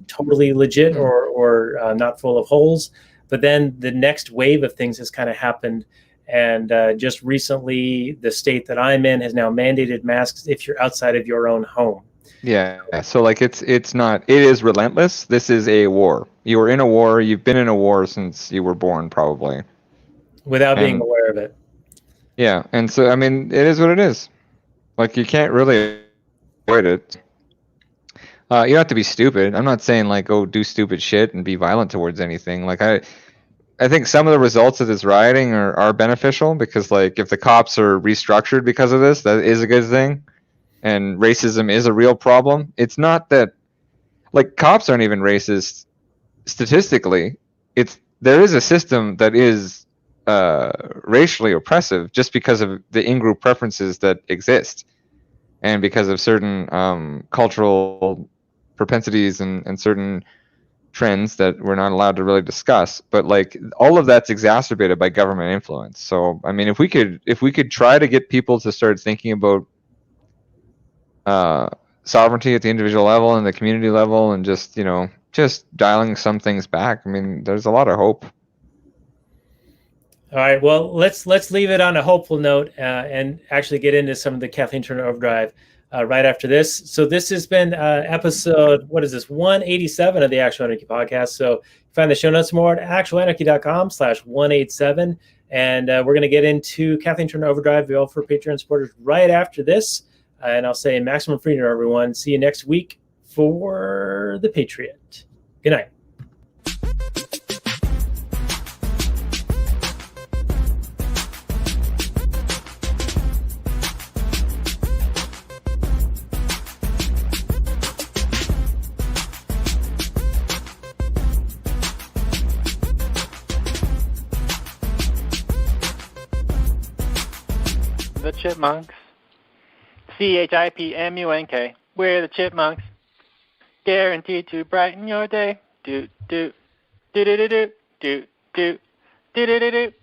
totally legit or not full of holes. But then the next wave of things has kind of happened. And just recently, the state that I'm in has now mandated masks if you're outside of your own home. Yeah. So like it is relentless. This is a war. You are in a war. You've been in a war since you were born, probably. Without being aware of it. Yeah. And so, I mean, it is what it is. Like, you can't really avoid it. You don't have to be stupid. I'm not saying, like, go do stupid shit and be violent towards anything. Like, I think some of the results of this rioting are beneficial because, like, if the cops are restructured because of this, that is a good thing. And racism is a real problem. It's not that, like, cops aren't even racist statistically. There is a system that is racially oppressive just because of the in-group preferences that exist and because of certain cultural propensities and certain trends that we're not allowed to really discuss. But like, all of that's exacerbated by government influence. So I mean, if we could try to get people to start thinking about sovereignty at the individual level and the community level, and just dialing some things back, I mean, there's a lot of hope. All right, well, let's leave it on a hopeful note and actually get into some of the Kathleen Turner Overdrive right after this. So this has been episode, 187 of the Actual Anarchy podcast. So find the show notes more at actualanarchy.com/187. And we're going to get into Kathleen Turner Overdrive, available for Patreon supporters right after this. And I'll say maximum freedom, everyone. See you next week for the Patriot. Good night. The Chipmunks. CHIPMUNK. We're the Chipmunks. Guaranteed to brighten your day. Do do do do do do do do do do do.